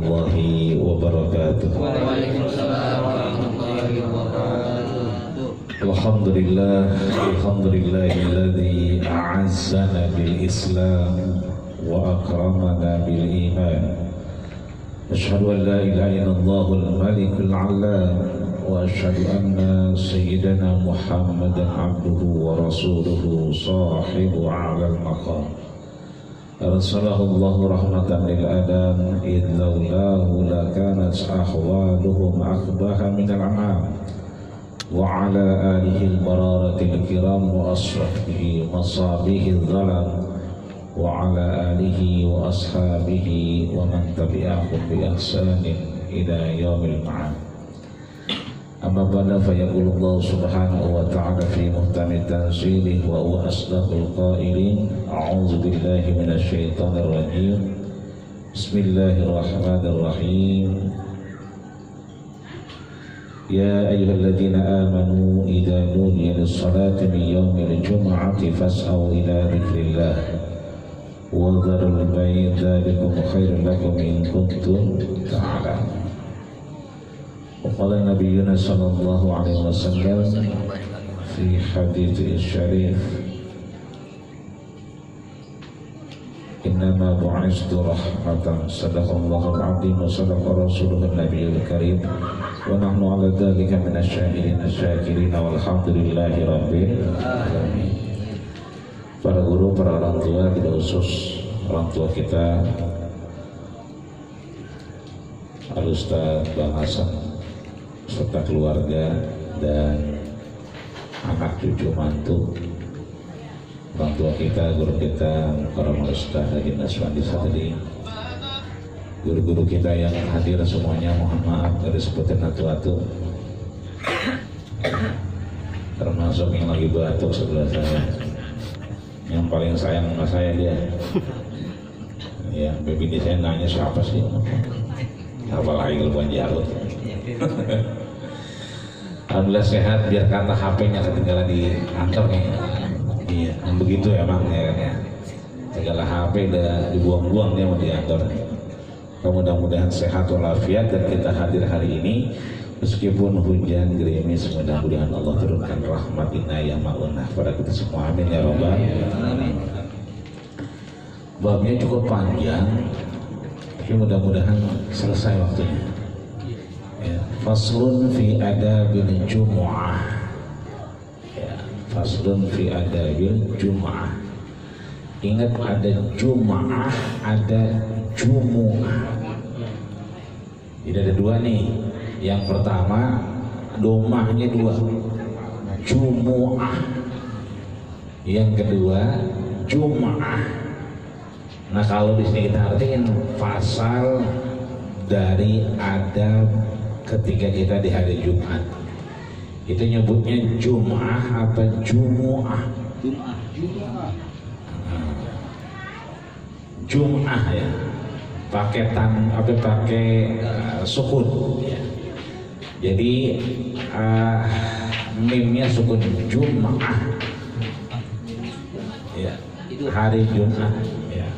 warahmatullahi wabarakatuh. Waalaikumsalam warahmatullahi wabarakatuh. Alhamdulillahilladzi a'azzana bil Islam wa akramana bil iman. Asyhadu an la ilaha illallahul malikul 'allam wa asyhadu anna sayyidana Muhammadan abduhu wa rasuluhu sahibu a'lal maqam. Arsalallahu rahmatan lil adam idh laulahu lakanat ahwaluhum akbaha minal an'am wa ala alihi al-bararatil kiram wa ashabihi masabihi dhalam wa ala alihi wa ashabihi wa man tabi'ahum bi ihsanin ila yaumil ma'ad. Amma ba'da fa yaqulu Allah subhanahu wa ta'ala fi muhkami tanzilih wa huwa asdaqul qailin. A'udzu billahi minasy syaithanir rajim. Bismillahirrahmanirrahim. Ya ayyuhalladzina amanu idza nudiya lis-salati min yaumil jum'ati fas'au ila dzikrillah wa dharul bay' dzalikum khairun lakum in kuntum ta'lamun. Qala Nabiyuna sallallahu alaihi wasallam fi hadits syarif, innama bu'istu rahmatan, sadaqallahul azim wa sadaqa rasuluhun nabiyul karim wa nahnu ala dzalika minasyahidin asyakirin walhamdulillahi rabbil alamin. Para guru, para orang tua, tidak khusus orang tua kita Al-Ustaz Bang Hasan serta keluarga dan anak cucu mantu, orang tua kita, guru kita, para Ustaz Haji Naswandi Sadri, guru-guru kita yang hadir semuanya, mohon maaf dari sebutan atu-atu, termasuk yang lagi batuk sebelah saya, yang paling sayang sama saya dia. Ya, baby saya nanya siapa sih? Apalagi keluhan Jarut. Alhamdulillah sehat, biar kata HP-nya ketinggalan di kantor kayaknya. Iya, begitu emang ya. Segala HP udah dibuang-buang dia mau di kantor. Mudah-mudahan sehat walafiat dan kita hadir hari ini meskipun hujan gerimis, mudah-mudahan Allah turunkan rahmat inayah ma'unah pada kita semua. Amin ya rabbal alamin. Babnya cukup panjang, tapi mudah-mudahan selesai waktunya. Ya, faslun fi adabil jumu'ah. Ya, faslun fi adabil jumu'ah. Ingat, ada jumu'ah, ada jumu'ah. Jadi ada dua nih. Yang pertama domahnya dua, jumu'ah. Yang kedua jumu'ah. Nah, kalau di sini kita artikan pasal dari adab ketika kita di hari Jumat, itu nyebutnya Jum'ah apa Jumu'ah? Jum'ah ya, paketan apa pakai sukun ya. Jadi mimnya sukun Jum'ah ya, hari Jumat ya.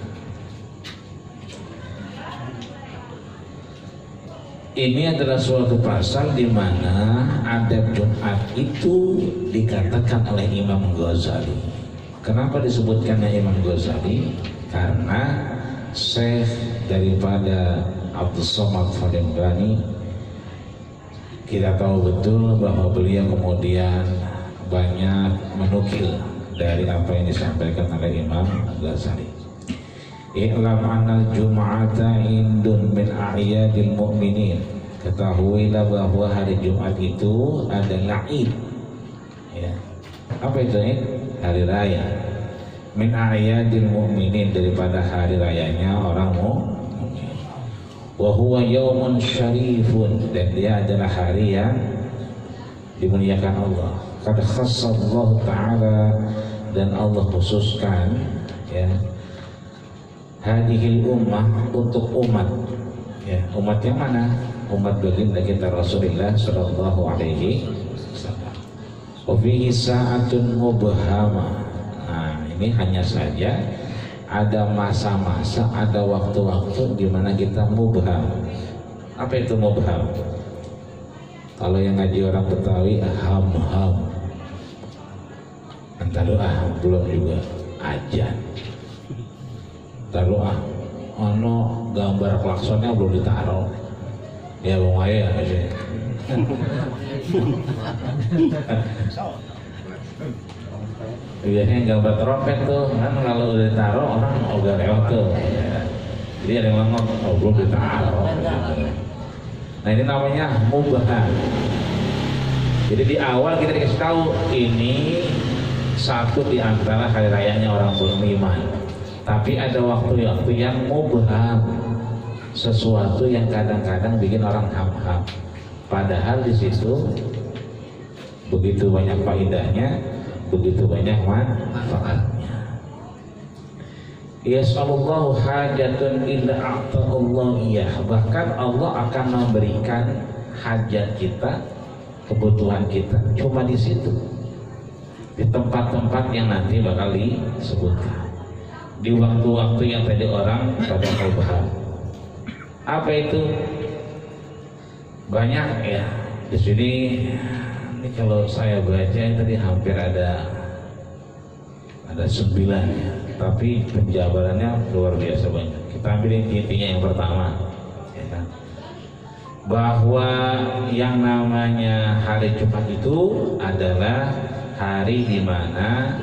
Ini adalah suatu pasal di mana adab Jumat itu dikatakan oleh Imam Ghazali. Kenapa disebutkan oleh Imam Ghazali? Karena Syekh daripada Abdul Somad Fadembani, kita tahu betul bahwa beliau kemudian banyak menukil dari apa yang disampaikan oleh Imam Ghazali. I'lam anal jum'ata indun min a'yadil mu'minin. Ketahuilah bahwa hari Jumat itu adalah Id ya. Apa itu Id? Hari raya. Min a'yadil mu'minin, daripada hari rayanya orang mukmin. Wa huwa yaumun syarifun, dan dia adalah hari yang dimuliakan Allah. Qad khassallahu ta'ala, dan Allah khususkan ya hadihil ummah, untuk umat ya. Umat yang mana? Umat baginda kita Rasulullah sallallahu alaihi wasallam. Wa fihi sa'atun mubhama. Nah, ini hanya saja ada masa-masa, ada waktu-waktu di mana kita mubham. Apa itu mubham? Kalau yang ngaji orang Betawi, ham-ham. Entah doa, belum juga ajan. Entah doa, ono gambar klaksonnya belum ditaruh. Ya bang Ayo ya. Biasanya gambar trompet tuh kan kalau udah ditaruh orang udah lewat tuh. Jadi ada yang ngomong, oh belum ditaruh. Nah ini namanya mubham. Jadi di awal kita dikasih tahu ini satu di antara hari rayanya orang beriman. Tapi ada waktu-waktu yang mubham, sesuatu yang kadang-kadang bikin orang ham-ham. Padahal di situ begitu banyak faedahnya, begitu banyak manfaatnya. Yas'alullahu hajatun illa a'ta'allahu iyah. Bahkan Allah akan memberikan hajat kita, kebutuhan kita cuma di situ, di tempat-tempat yang nanti bakal disebutkan, di waktu-waktu yang tadi orang pada mubham. Apa itu? Banyak ya. Di sini ini kalau saya baca tadi hampir ada 9 ya. Tapi penjabarannya luar biasa banyak. Kita ambil intinya yang pertama, ya kan? Bahwa yang namanya hari Jumat itu adalah hari di mana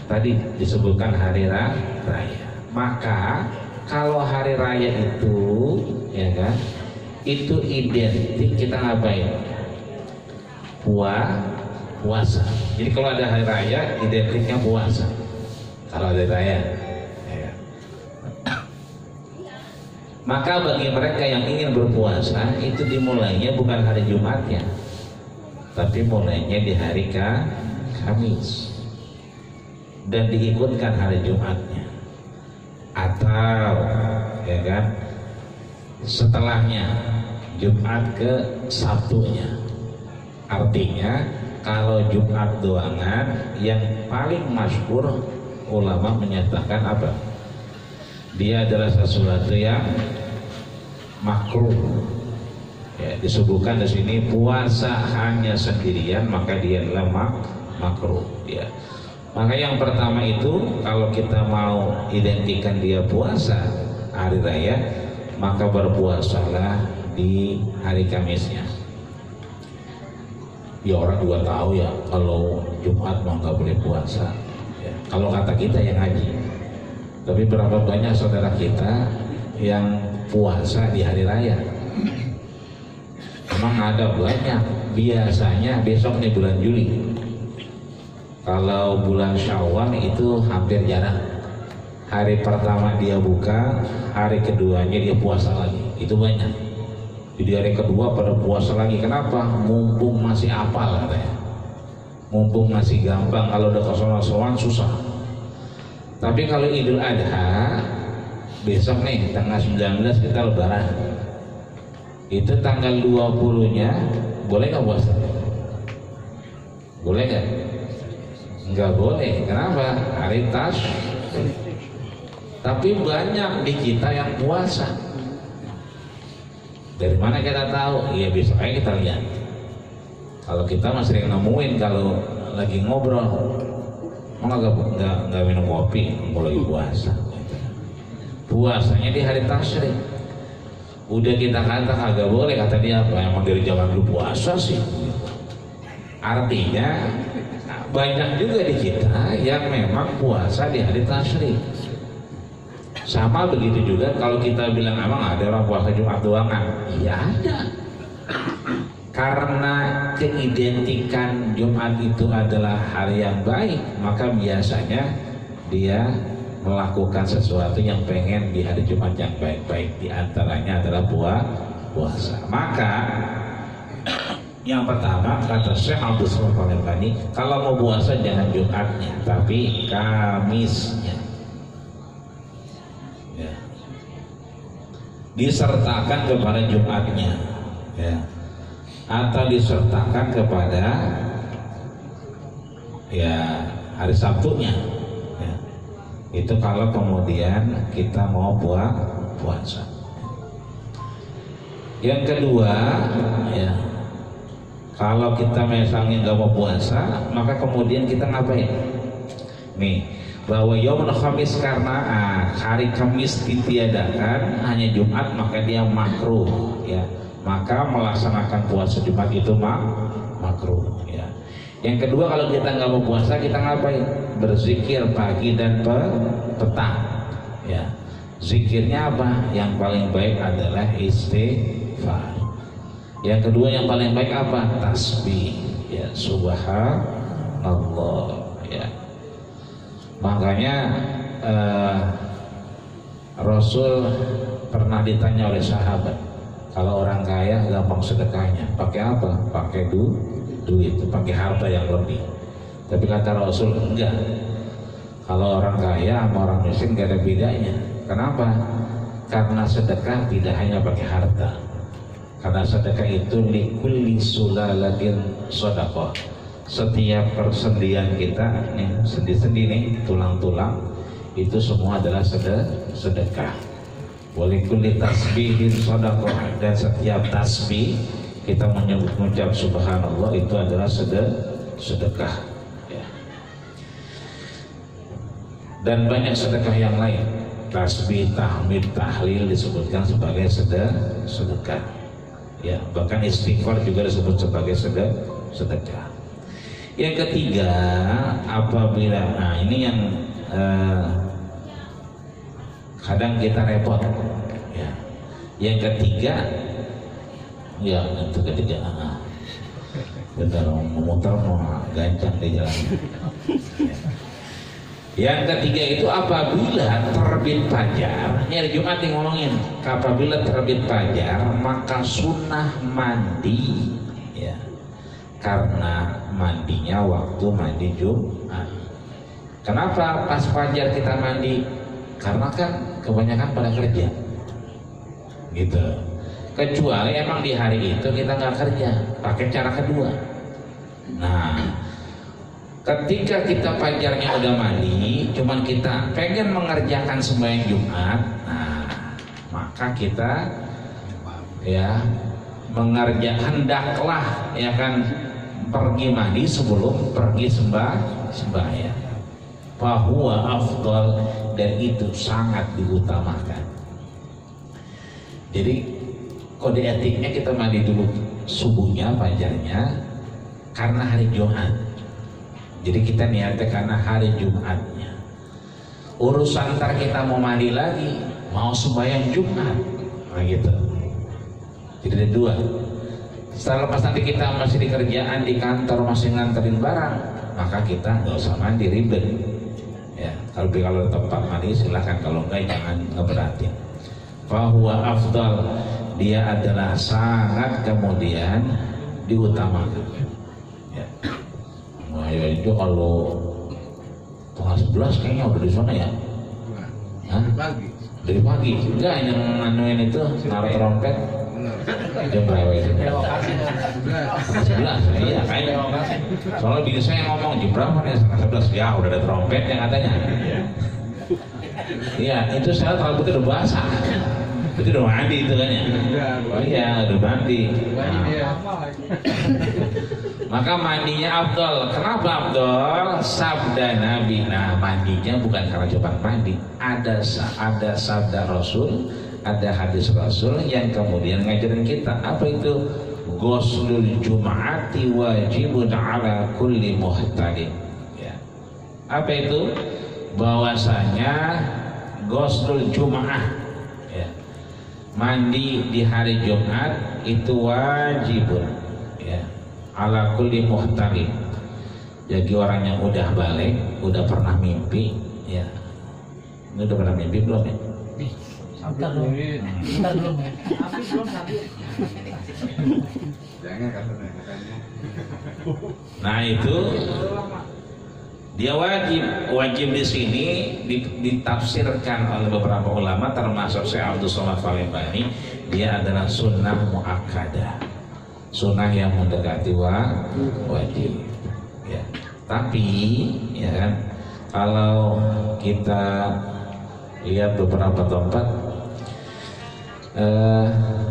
tadi disebutkan hari raya. Maka kalau hari raya itu, ya kan, itu identik kita ngapain? Puasa. Jadi kalau ada hari raya, identiknya puasa. Kalau ada raya, ya. Maka bagi mereka yang ingin berpuasa itu dimulainya bukan hari Jumatnya, tapi mulainya di hari Kamis dan diikutkan hari Jumatnya, atau ya kan setelahnya Jumat ke Sabtunya. Artinya kalau Jumat doangan yang paling masyhur ulama menyatakan apa? Dia adalah sesuatu yang makruh. Ya, disebutkan di sini puasa hanya sendirian maka dia adalah makruh. Ya. Maka yang pertama itu kalau kita mau identikan dia puasa hari raya, maka berpuasalah di hari Kamisnya. Ya orang juga tahu ya kalau Jumat mah nggak boleh puasa. Ya, kalau kata kita yang ngaji. Tapi berapa banyak saudara kita yang puasa di hari raya? Memang ada banyak. Biasanya besok nih bulan Juli. Kalau bulan Syawal itu hampir jarang. Hari pertama dia buka, hari keduanya dia puasa lagi. Itu banyak. Jadi hari kedua pada puasa lagi. Kenapa? Mumpung masih apal katanya. Mumpung masih gampang. Kalau udah kosong-kosongan susah. Tapi kalau Idul Adha besok nih tanggal 19 kita lebaran. Itu tanggal 20-nya boleh nggak puasa? Boleh nggak? Nggak boleh. Kenapa? Hari tasyrik. Tapi banyak di kita yang puasa. Dari mana kita tahu? Ya besok aja kita lihat. Kalau kita masih sering nemuin kalau lagi ngobrol, nggak minum kopi, kalau lagi puasa. Puasanya di hari tasyrik. Udah kita kata kagak boleh, kata dia apa? Emang dari zaman dulu puasa sih. Artinya banyak juga di kita yang memang puasa di hari tasyrik. Sama begitu juga kalau kita bilang emang ada orang puasa Jumat doangan. Iya ada. Karena keidentikan Jumat itu adalah hari yang baik, maka biasanya dia melakukan sesuatu yang pengen di hari Jumat yang baik-baik. Di antaranya adalah puasa. Maka yang pertama kata Syekh Abdul Somad Al-Albani, kalau mau puasa jangan Jumatnya, tapi Kamisnya. Ya. Disertakan kepada Jumatnya, ya. Atau disertakan kepada ya hari Sabtunya. Ya. Itu kalau kemudian kita mau puasa. Yang kedua, ya, kalau kita misalnya nggak mau puasa, maka kemudian kita ngapain? Nih, bahwa yaumul khamis karena hari Kamis ditiadakan, hanya Jumat, maka dia makruh, ya. Maka melaksanakan puasa Jumat itu makruh, ya. Yang kedua, kalau kita nggak mau puasa, kita ngapain? Berzikir pagi dan petang, ya. Zikirnya apa? Yang paling baik adalah istighfar. Yang kedua yang paling baik apa? Tasbih, ya, subhanallah, ya. Makanya Rasul pernah ditanya oleh sahabat, kalau orang kaya gampang sedekahnya, pakai apa? Pakai duit, pakai harta yang lebih. Tapi kata Rasul, enggak. Kalau orang kaya sama orang miskin gak ada bedanya. Kenapa? Karena sedekah tidak hanya pakai harta. Karena sedekah itu likulli sulalatin sedekah. Setiap persendian kita nih, sendi-sendi nih, tulang-tulang, itu semua adalah sedekah. Walikulli tasbihin sedekah, dan setiap tasbih kita mengucap subhanallah itu adalah sedekah. Ya. Dan banyak sedekah yang lain. Tasbih, tahmid, tahlil disebutkan sebagai sedekah. Ya, bahkan istighfar juga disebut sebagai sedekah. Yang ketiga, apabila ini yang kadang kita repot, ya. Yang ketiga, ya itu ketiga, bentar memutar mau gancang di jalan. Ya. Yang ketiga itu apabila terbit fajar, ini hari Jumat yang ngomongin, apabila terbit fajar maka sunnah mandi, ya, karena mandinya waktu mandi Jumat. Kenapa pas fajar kita mandi? Karena kan kebanyakan pada kerja, gitu. Kecuali emang di hari itu kita nggak kerja, pakai cara kedua. Nah, ketika kita fajarnya udah mandi, cuman kita pengen mengerjakan sembahyang Jumat, nah maka kita ya hendaklah ya kan pergi mandi sebelum pergi sembahyang. Fahuwa afdal, dan itu sangat diutamakan. Jadi kode etiknya kita mandi dulu subuhnya, fajarnya, karena hari Jumat. Jadi kita niatnya karena hari Jumatnya. Urusan ntar kita mau mandi lagi, mau sembahyang Jumat, nah gitu. Jadi ada dua. Setelah pas nanti kita masih di kerjaan, di kantor, masih nganterin barang, maka kita nggak usah mandi ribet. Ya, kalau tempat mandi silahkan, kalau enggak jangan ngeberatin. Fahuwa afdal, dia adalah sangat kemudian diutamakan. Ya. Nah, ya itu kalau tengah 11 kayaknya udah di sana ya. Dari pagi. Enggak, yang nganuin itu naruh trompet. Jam berapa itu? 11. Iya kayaknya. Soalnya bini saya ngomong jam berapa nih? Setengah 11. Ya udah ada trompet yang katanya. Iya, itu saya rambutnya udah basah. Itu udah mandi itu kan ya? Oh iya, udah mandi. Maka mandinya afdol. Kenapa afdol? Sabda Nabi. Nah, mandinya bukan karena cuma mandi. Ada sabda Rasul, ada hadis Rasul yang kemudian ngajarin kita. Apa itu? Ghuslul Jum'ati wajibun ala kulli muhtalim. Ya. Apa itu? Bahwasanya Ghuslul Jum'ah, ya, mandi di hari Jumat itu wajibun, ya, ala kulli muhtalim. Jadi orang yang udah balik, udah pernah mimpi, ya. Ini udah pernah mimpi belum ya? Bentar dulu. Nah itu dia wajib di sini ditafsirkan oleh beberapa ulama, termasuk Syekh Abdul Somad Palembani. Dia adalah sunnah muakkadah, sunnah yang mendekati wajib. Ya. Tapi ya kan, Kalau kita lihat beberapa tempat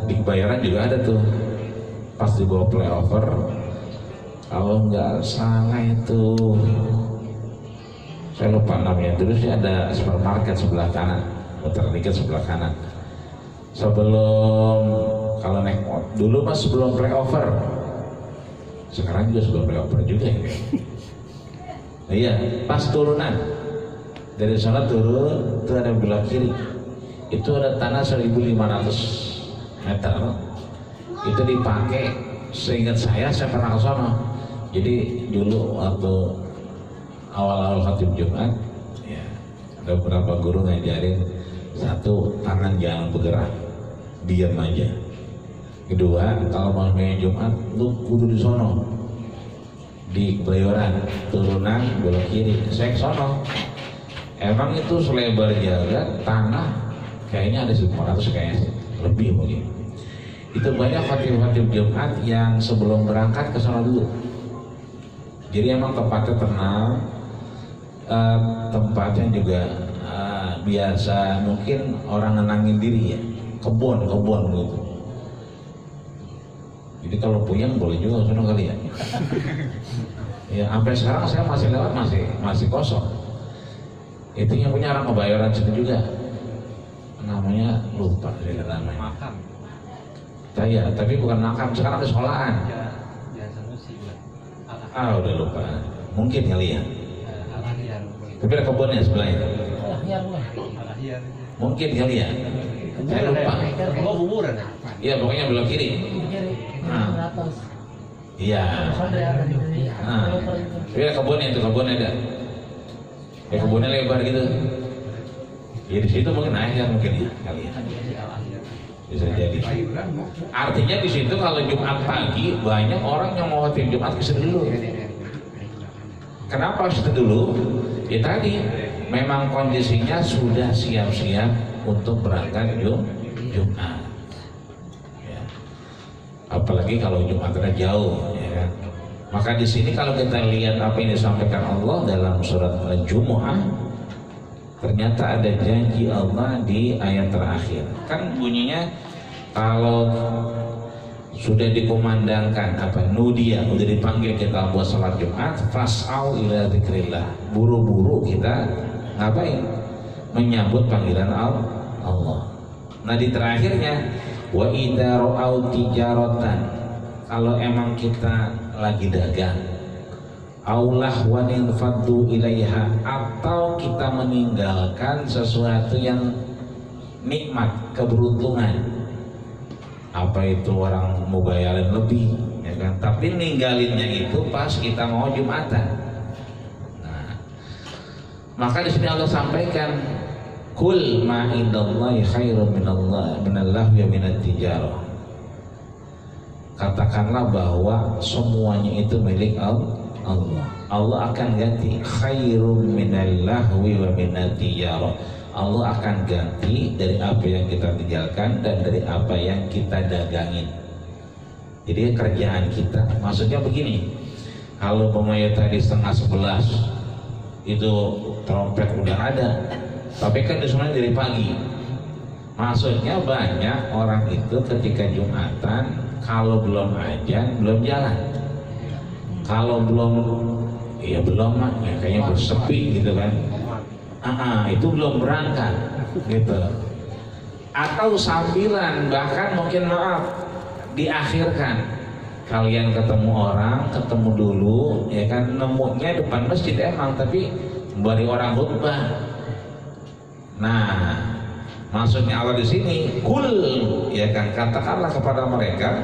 di Kebayoran juga ada tuh, pas di bawah flyover, kalau nggak salah itu saya lupa namanya, dulu sih ada supermarket sebelah kanan, muter dikit sebelah kanan. Sebelum, kalau naik dulu mas sebelum flyover, sekarang juga sebelum flyover juga ya. Iya, pas turunan dari sana turun, itu ada belok kiri, itu ada tanah 1.500 meter, itu dipakai. Seingat saya pernah ke sana. Jadi dulu waktu awal-awal khatib Jumat, ya, ada beberapa guru ngajarin, satu, tangan jangan bergerak, diam aja. Kedua, kalau mau main Jumat, lu kudu di sono, di Kebayoran, turunan belok kiri. Saya ke sono, emang itu selebar jalan tanah, kayaknya ada 1.500 kayaknya, lebih mungkin. Itu banyak khatib-khatib Jumat yang sebelum berangkat ke sana dulu. Jadi emang tempatnya tenang, tempatnya juga biasa mungkin orang nenangin diri ya, kebun gitu. Jadi kalau puyeng boleh juga sana kali ya. Ya sampai sekarang saya masih lewat, masih kosong. Itu yang punya orang Kebayoran situ juga. Namanya lupa dari namanya. Makam. Saya, tapi bukan makam, sekarang ada sekolahan. Udah lupa. Mungkin kali ya. Tapi ada kebunnya sebelahnya. Mungkin kali ya. Saya lupa. Kuburan. Iya, pokoknya belok kiri. Iya. Tapi ada kebunnya, itu kebunnya ada. Ya kebunnya lebar gitu. Ya di situ mungkin aja mungkin ya kali ya. Bisa jadi. Artinya di situ kalau Jumat pagi banyak orang yang mau khatib Jumat ke situ dulu. Kenapa situ dulu? Ya tadi memang kondisinya sudah siap-siap untuk berangkat Jumat. Ya. Apalagi kalau Jumatnya jauh, ya kan? Maka di sini kalau kita lihat apa yang disampaikan Allah dalam surat Al-Jumu'ah, ternyata ada janji Allah di ayat terakhir. Kan bunyinya kalau sudah dikumandangkan nudia, udah dipanggil kita buat salat Jumat, fas'au ila dzikrillah. Buru-buru kita ngapain? Menyambut panggilan Allah. Nah di terakhirnya wa idza ra'au tijaratan, kalau emang kita lagi dagang, aulah wanin faddu ilaiha, atau kita meninggalkan sesuatu yang nikmat, keberuntungan. Apa itu orang mau bayarin lebih, ya kan? Tapi ninggalinnya itu pas kita mau Jumatan. Nah, maka di sini Allah sampaikan, kul ma indallahi khairum minallahu wa minat tijarah. Katakanlah bahwa semuanya itu milik Allah. Allah akan ganti khairum minallahu wa minat tijarah. Allah akan ganti dari apa yang kita tinggalkan dan dari apa yang kita dagangin. Jadi kerjaan kita, maksudnya begini, kalau pemain tadi 10:30 itu trompet udah ada, tapi kan disuruhnya dari pagi. Maksudnya banyak orang itu ketika Jumatan, kalau belum ajan belum jalan, kalau belum ya belum ya kayaknya bersepi gitu kan. Itu belum berangkat gitu, atau sambilan, bahkan mungkin maaf diakhirkan. Kalian ketemu orang, ketemu dulu ya kan, nemunya depan masjid emang, tapi bari orang khutbah. Nah maksudnya Allah di sini kul, ya kan, katakanlah kepada mereka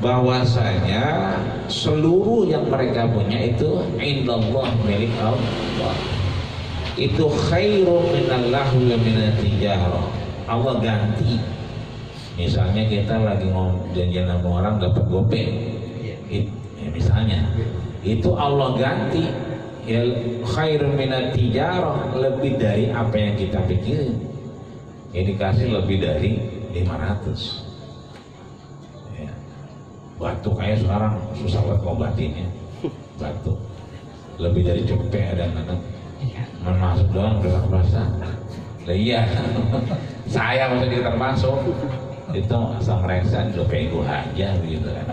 bahwasanya seluruh yang mereka punya itu indallah, milik Allah. Itu khairum minallahu wa minat tijarah. Allah ganti. Misalnya kita lagi janjian sama orang dapat gopay, ya misalnya, itu Allah ganti ya khairum minat tijarah, lebih dari apa yang kita pikirin. Ya dikasih lebih dari 500. Ya. Batuk kayak sekarang susah banget ngobatinnya. Batuk lebih dari cepet ada anak. Masuk doang gerak bahasa. Lah iya. Saya maksudnya termasuk. Itu asal ngeresan udah pego aja begitu kan.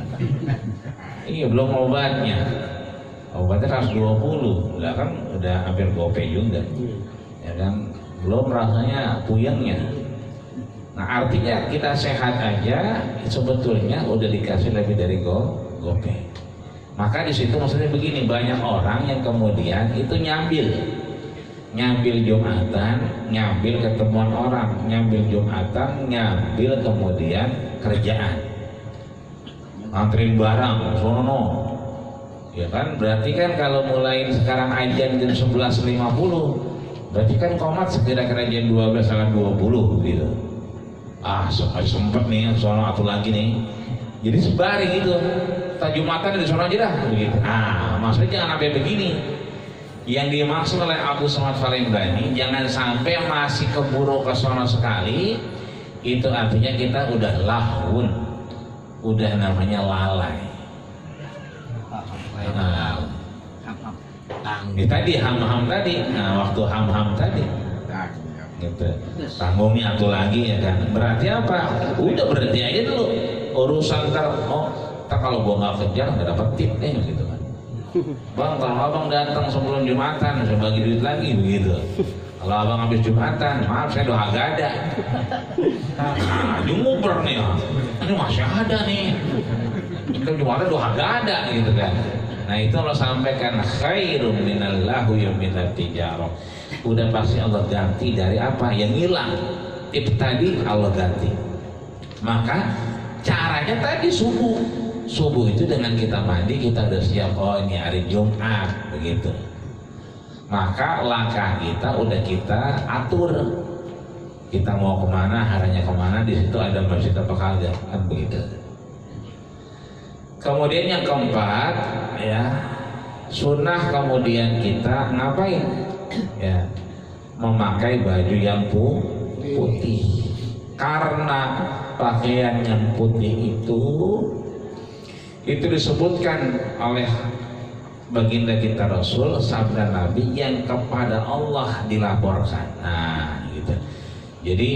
Iya belum obatnya. Obatnya 120. Lah kan udah hampir gope juga. Ya kan belum rasanya puyengnya. Nah artinya kita sehat aja sebetulnya udah dikasih lebih dari gope. Maka di situ maksudnya begini, banyak orang yang kemudian itu nyambil Jumatan, nyambil ketemuan orang, nyambil Jumatan, nyambil kemudian kerjaan, anterin barang, sono. Ya kan berarti kan kalau mulai sekarang ajan jam 11.50, berarti kan komat sekira-kira jam 12.20 gitu. Sempet nih sono atau lagi nih. Jadi sebaring itu, Jumatan di sono aja dah begitu. Maksudnya jangan sampai begini. Yang dimaksud oleh Abu Samad Farimdani, jangan sampai masih keburu ke sono sekali. Itu artinya kita udah lahun, udah namanya lalai. Tadi ham-ham tadi, waktu ham-ham tadi gitu. Tanggungnya atuh lagi ya kan. Berarti apa? Udah berhenti aja dulu. Urusan kalau gua nggak kejar nggak dapet tip nih gitu kan. Bang, kalau abang datang sebelum Jumatan saya bagi duit lagi begitu. Kalau abang habis Jumatan, maaf saya doa gak ada. Nguber nih ya. Ini masih ada nih. Kita Jumatan doa gak ada gitu kan. Nah itu Allah sampaikan khairum minallahu minat tijarah. Udah pasti Allah ganti dari apa yang hilang. Tip tadi Allah ganti. Maka caranya tadi subuh itu dengan kita mandi kita udah siap, ini hari Jumat begitu. Maka langkah kita udah kita atur, kita mau kemana, arahnya kemana, di situ ada masjid apa kagak kan begitu. Kemudian yang keempat ya, sunnah kemudian kita ngapain ya, memakai baju yang putih. Karena pakaian yang putih itu disebutkan oleh baginda kita Rasul, sabda Nabi yang kepada Allah dilaporkan. Nah gitu. Jadi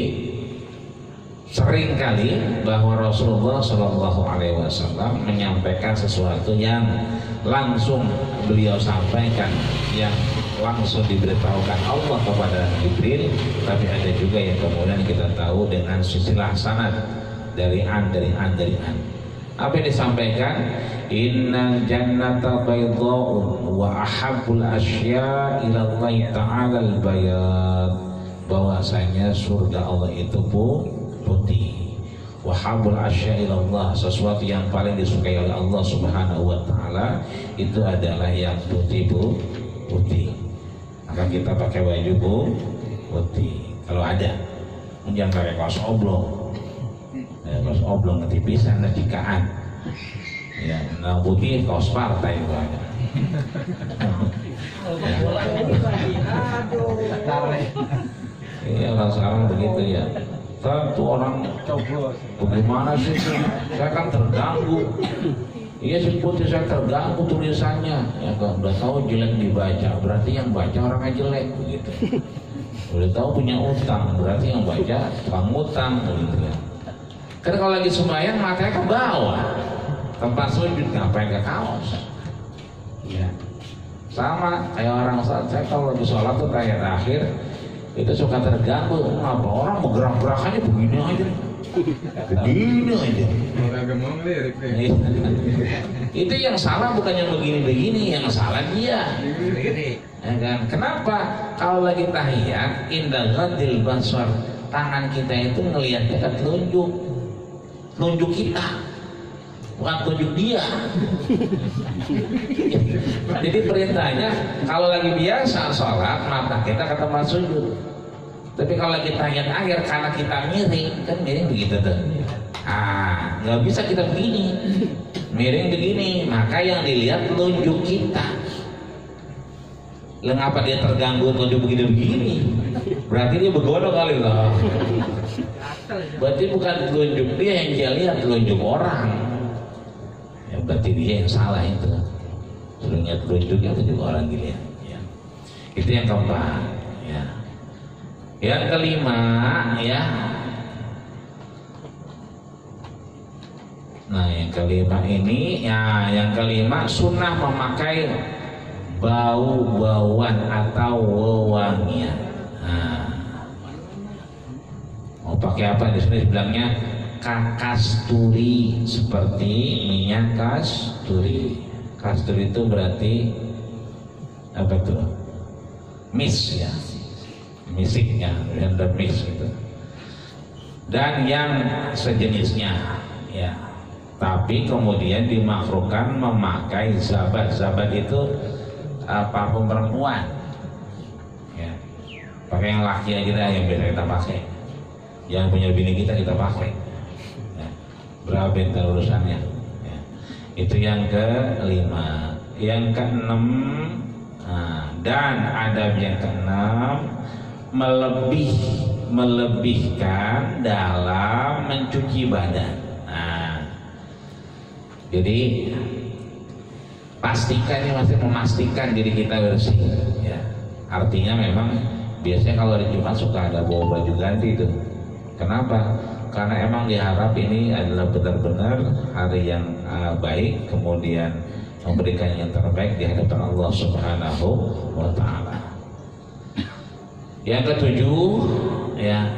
sering kali bahwa Rasulullah SAW menyampaikan sesuatu yang langsung beliau sampaikan, yang langsung diberitahukan Allah kepada Jibril, tapi ada juga yang kemudian kita tahu dengan silsilah sanad dari an. Apa yang disampaikan? Innal jannata baydha'un wa ahabbul asya' ila Allah ta'ala al-bayad. Bahwasanya surga Allah itu putih. Wa ahabbul asya' ila Allah, sesuatu yang paling disukai oleh Allah Subhanahu wa taala itu adalah yang putih. Maka kita pakai baju putih kalau ada. Jangan pakai kaos oblong. Kaos oblong ketipisan jikaan. Ya, nah putih kaos partai banyak. Iya kalau sekarang begitu ya. Tentu orang bagaimana sih? Saya kan terganggu. Iya sih putih saya terganggu tulisannya. Ya kalau udah tahu jelek dibaca, berarti yang baca orangnya jelek begitu. Udah tahu punya utang, berarti yang baca tukang utang begitu ya. Karena kalau lagi sembahyang matanya ke bawah, tempat sujud ngapain ke kaos? Ya, sama kayak orang saat saya kalau lagi sholat tuh kayak akhir itu suka terganggu. Apa orang bergerak-gerakannya begini aja, begini aja. Itu yang salah bukan yang begini-begini, yang salah dia. Ya kan? Kenapa? Kalau lagi tahiyat, indah ghadil basar, tangan kita itu ngelihatnya ke telunjuk kita, bukan telunjuk dia. Jadi perintahnya kalau lagi biasa sholat mata kita ke tempat sujud. Tapi kalau lagi tahiyat akhir karena kita miring, kan miring begitu tuh. Nggak bisa kita begini, miring begini. Maka yang dilihat telunjuk kita. Mengapa dia terganggu telunjuk begini-begini? Berarti dia begono kali lah. Berarti bukan telunjuk dia yang dia lihat, telunjuk orang. Ya berarti dia yang salah itu. Telunjuk itu juga orang dilihat. Ya. Itu yang keempat. Ya. Yang kelima, ya. Nah, yang kelima ini, ya, yang kelima sunnah memakai bau-bauan atau wewangian. Nah, mau pakai apa di sini bilangnya kasturi, seperti minyak kasturi. Kasturi itu berarti apa tuh? Mis ya, misiknya, yang mis itu. Dan yang sejenisnya, ya. Tapi kemudian dimakruhkan memakai zabat. Zabat itu parfum perempuan. Ya. Pakai yang laki aja dah, yang biasa kita pakai. Yang punya bini kita pakai. Ya. Berapa benteng urusannya? Ya. Itu yang kelima. Yang keenam, dan adab yang keenam, melebihkan dalam mencuci badan. Jadi pastikan, ya, masih memastikan diri kita bersih, ya. Artinya memang biasanya kalau hari Jumat suka ada bawa baju ganti itu. Kenapa? Karena emang diharap ini adalah benar-benar hari yang baik, kemudian memberikan yang terbaik di hadapan Allah Subhanahu wa Ta'ala. Yang ketujuh, ya,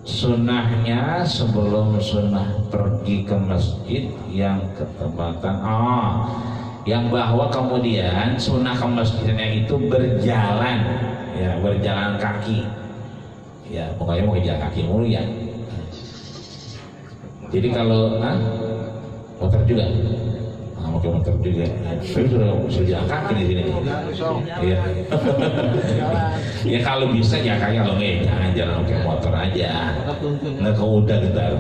sunnahnya sebelum sunnah pergi ke masjid yang ketepatan, yang bahwa kemudian sunnah ke masjidnya itu berjalan, ya, berjalan kaki, ya, pokoknya mau jalan kaki mulu ya. Jadi kalau motor juga, mau ke motor juga, tapi sudah jalan kaki di sini. Iya. Ya kalau bisa ya kayak, kalau nggak jangan jalan pakai motor aja. Nggak udah gentar.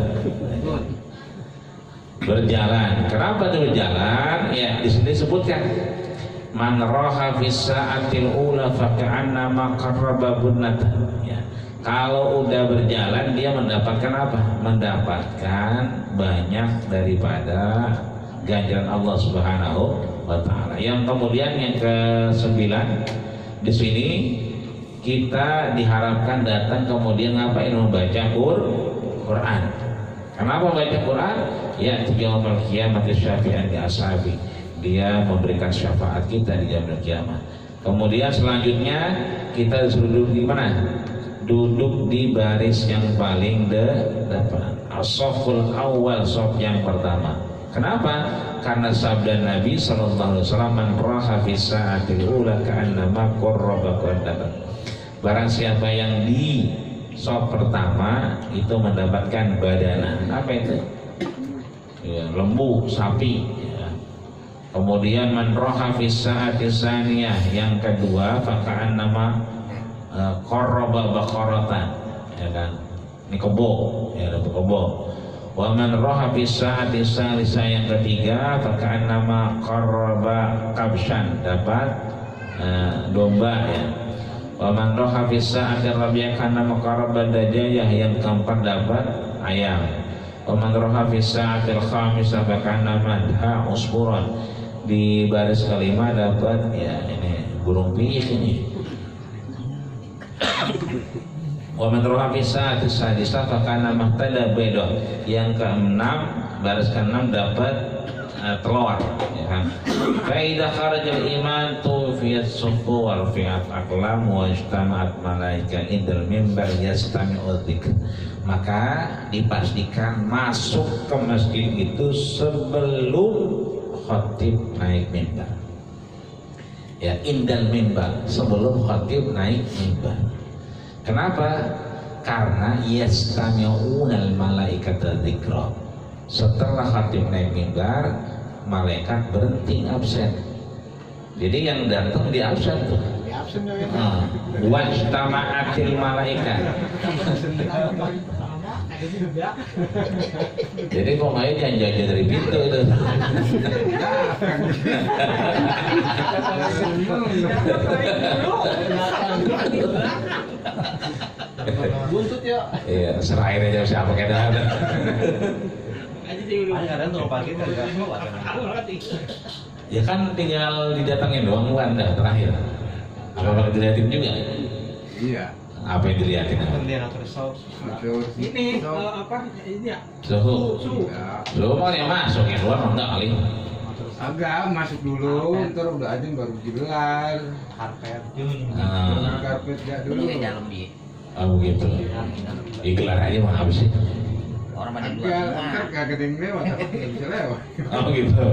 Berjalan. Kenapa tuh berjalan? Ya di sini disebutkan man raha fi sa'atil ula fa ka'annama qarraba bunnatan. Ya. Kalau udah berjalan dia mendapatkan apa? Mendapatkan banyak daripada ganjaran Allah Subhanahu wa Ta'ala. Yang kemudian yang ke-9 di sini kita diharapkan datang kemudian ngapain? Membaca Quran. Kenapa membaca Quran? Ya, yaumul qiyamah syafi'an li ashabi. Dia memberikan syafaat kita di yaumul qiyamah. Kemudian selanjutnya kita disuruh duduk di mana? Duduk di baris yang paling depan. As-safful awal, shaf yang pertama. Kenapa? Karena sabda Nabi sallallahu alaihi wasallam, man raha fi sa'atil ula ka'annama qarraba qurban. Barang siapa yang di shaf pertama itu mendapatkan badanan. Apa itu? Ya, lembu, sapi, ya. Kemudian man raha fi sa'atil saniyah, yang kedua fa ka'annama qarraba baqaratan, ya kan? Ini kebo, ya, ada kebo. Wa man raha fi sa'ati salisa, yang ketiga fa ka'annama qarraba kabshan, dapat domba, ya. Wa man raha fi sa'ati rabi'a ka'annama qarraba dajajah, yang keempat dapat ayam. Wa man raha fi sa'ati al-khamisah fa ka'annama dha usburan, di baris kelima dapat, ya, ini burung piyik ini. Wa man raha fi sa'ati sadisah fa ka'annama mahtada baydah, yang keenam, baris keenam dapat telur, ya kan. Fa idza kharaja al-iman tufiyat sufu wal fi'at aqlam wa ijtama'at malaika indal mimbar yastami'u dzikr. Maka dipastikan masuk ke masjid itu sebelum khatib naik mimbar. Ya, indal mimbar, sebelum khatib naik mimbar. Kenapa? Karena yastami'unal malaikata dzikra. Setelah khatib naik mimbar, malaikat berhenti absen. Jadi yang datang di absen tuh. Wajtama'atil malaikat. Jadi pokoknya jangan jajan dari pintu itu. Buntut ya. Iya, serahin aja siapa kayak ada. Kadang tuh pagi kan Ya kan tinggal didatangin doang Wanda terakhir. Apa dilihatin juga? Iya. Apa yang dilihatin? Bendera terus. Ini Apa? Ini ya. Suhu. Ya. Suhu mau yang masuk, yang luar enggak kali. Agak masuk dulu, ntar udah aja baru digelar. Karpet. Karpet ya dulu. Ini dalam dia. Oh begitu. Gelar aja mau habis sih. Orang pada dua Agak, semua. ntar kagak ada yang lewat, takut nggak bisa lewat. Oh gitu.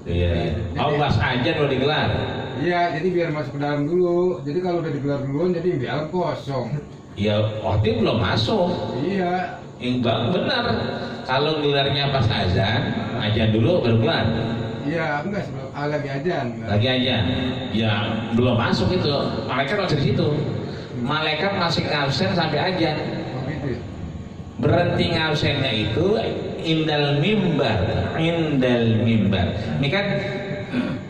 Iya, iya. Oh pas aja udah digelar. Iya, jadi biar masuk ke dalam dulu. Jadi kalau udah digelar duluan, jadi di dalam kosong. Ya, waktu belum masuk. Iya. Enggak benar. Kalau gelarnya pas azan dulu baru gelar. Iya, enggak sebelum lagi ajan. Lagi aja. Ya, belum masuk itu. Malaikat masih di situ. Malaikat masih ngabsen sampai azan. Oh gitu ya? Berhenti ngabsennya itu indal mimbar. Ini kan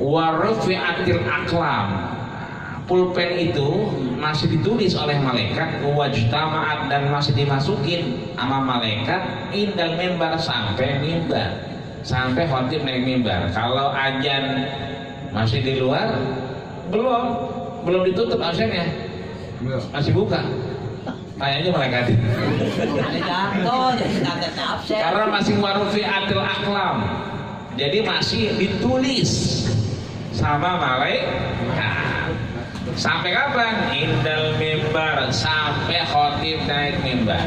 warufi'atil aqlam. Pulpen itu masih ditulis oleh malaikat wajtama'at dan masih dimasukin sama malaikat indal mimbar sampai mimbar. Sampai khatib naik mimbar. Kalau azan masih di luar, belum ditutup absennya. Belum. Masih buka. Kayaknya malaikat. Ada jatuh, jadi kagak absen. Karena masih warufi'atil aqlam. Jadi masih ditulis sama malaikat. Sampai kapan? Indal mimbar, sampai khatib naik mimbar.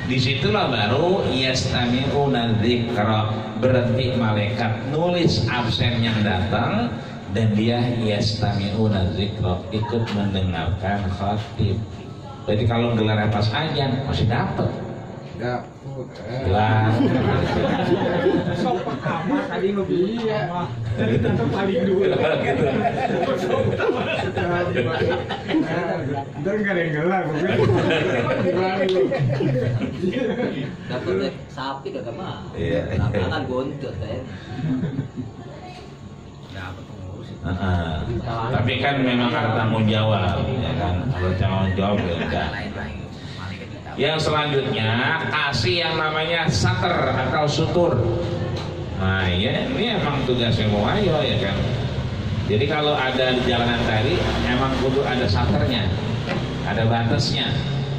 Disitulah baru yastami'una dzikra, berhenti malaikat nulis absen yang datang dan dia yastami'una dzikra, ikut mendengarkan khatib. Berarti kalau gelar pas azan masih dapat. Dapur. Gelar. Sok pertama tadi lebih. Iya. Jadi tetap paling dulu. Gitu. Ntar nggak ada yang gelar, gimana lu? Dapat sapi kagak mah. Iya. Kan gontot ya. Dapat pengurus. Tapi kan memang ada tanggung jawab, ya kan? Kalau tanggung jawab ya udah. Lain-lain. Malaikat ditahu. Yang selanjutnya kasih yang namanya sater atau sutur. Nah ya ini emang tugasnya Muayo ya kan. Jadi kalau ada di jalanan tadi emang kudu ada saternya, ada batasnya.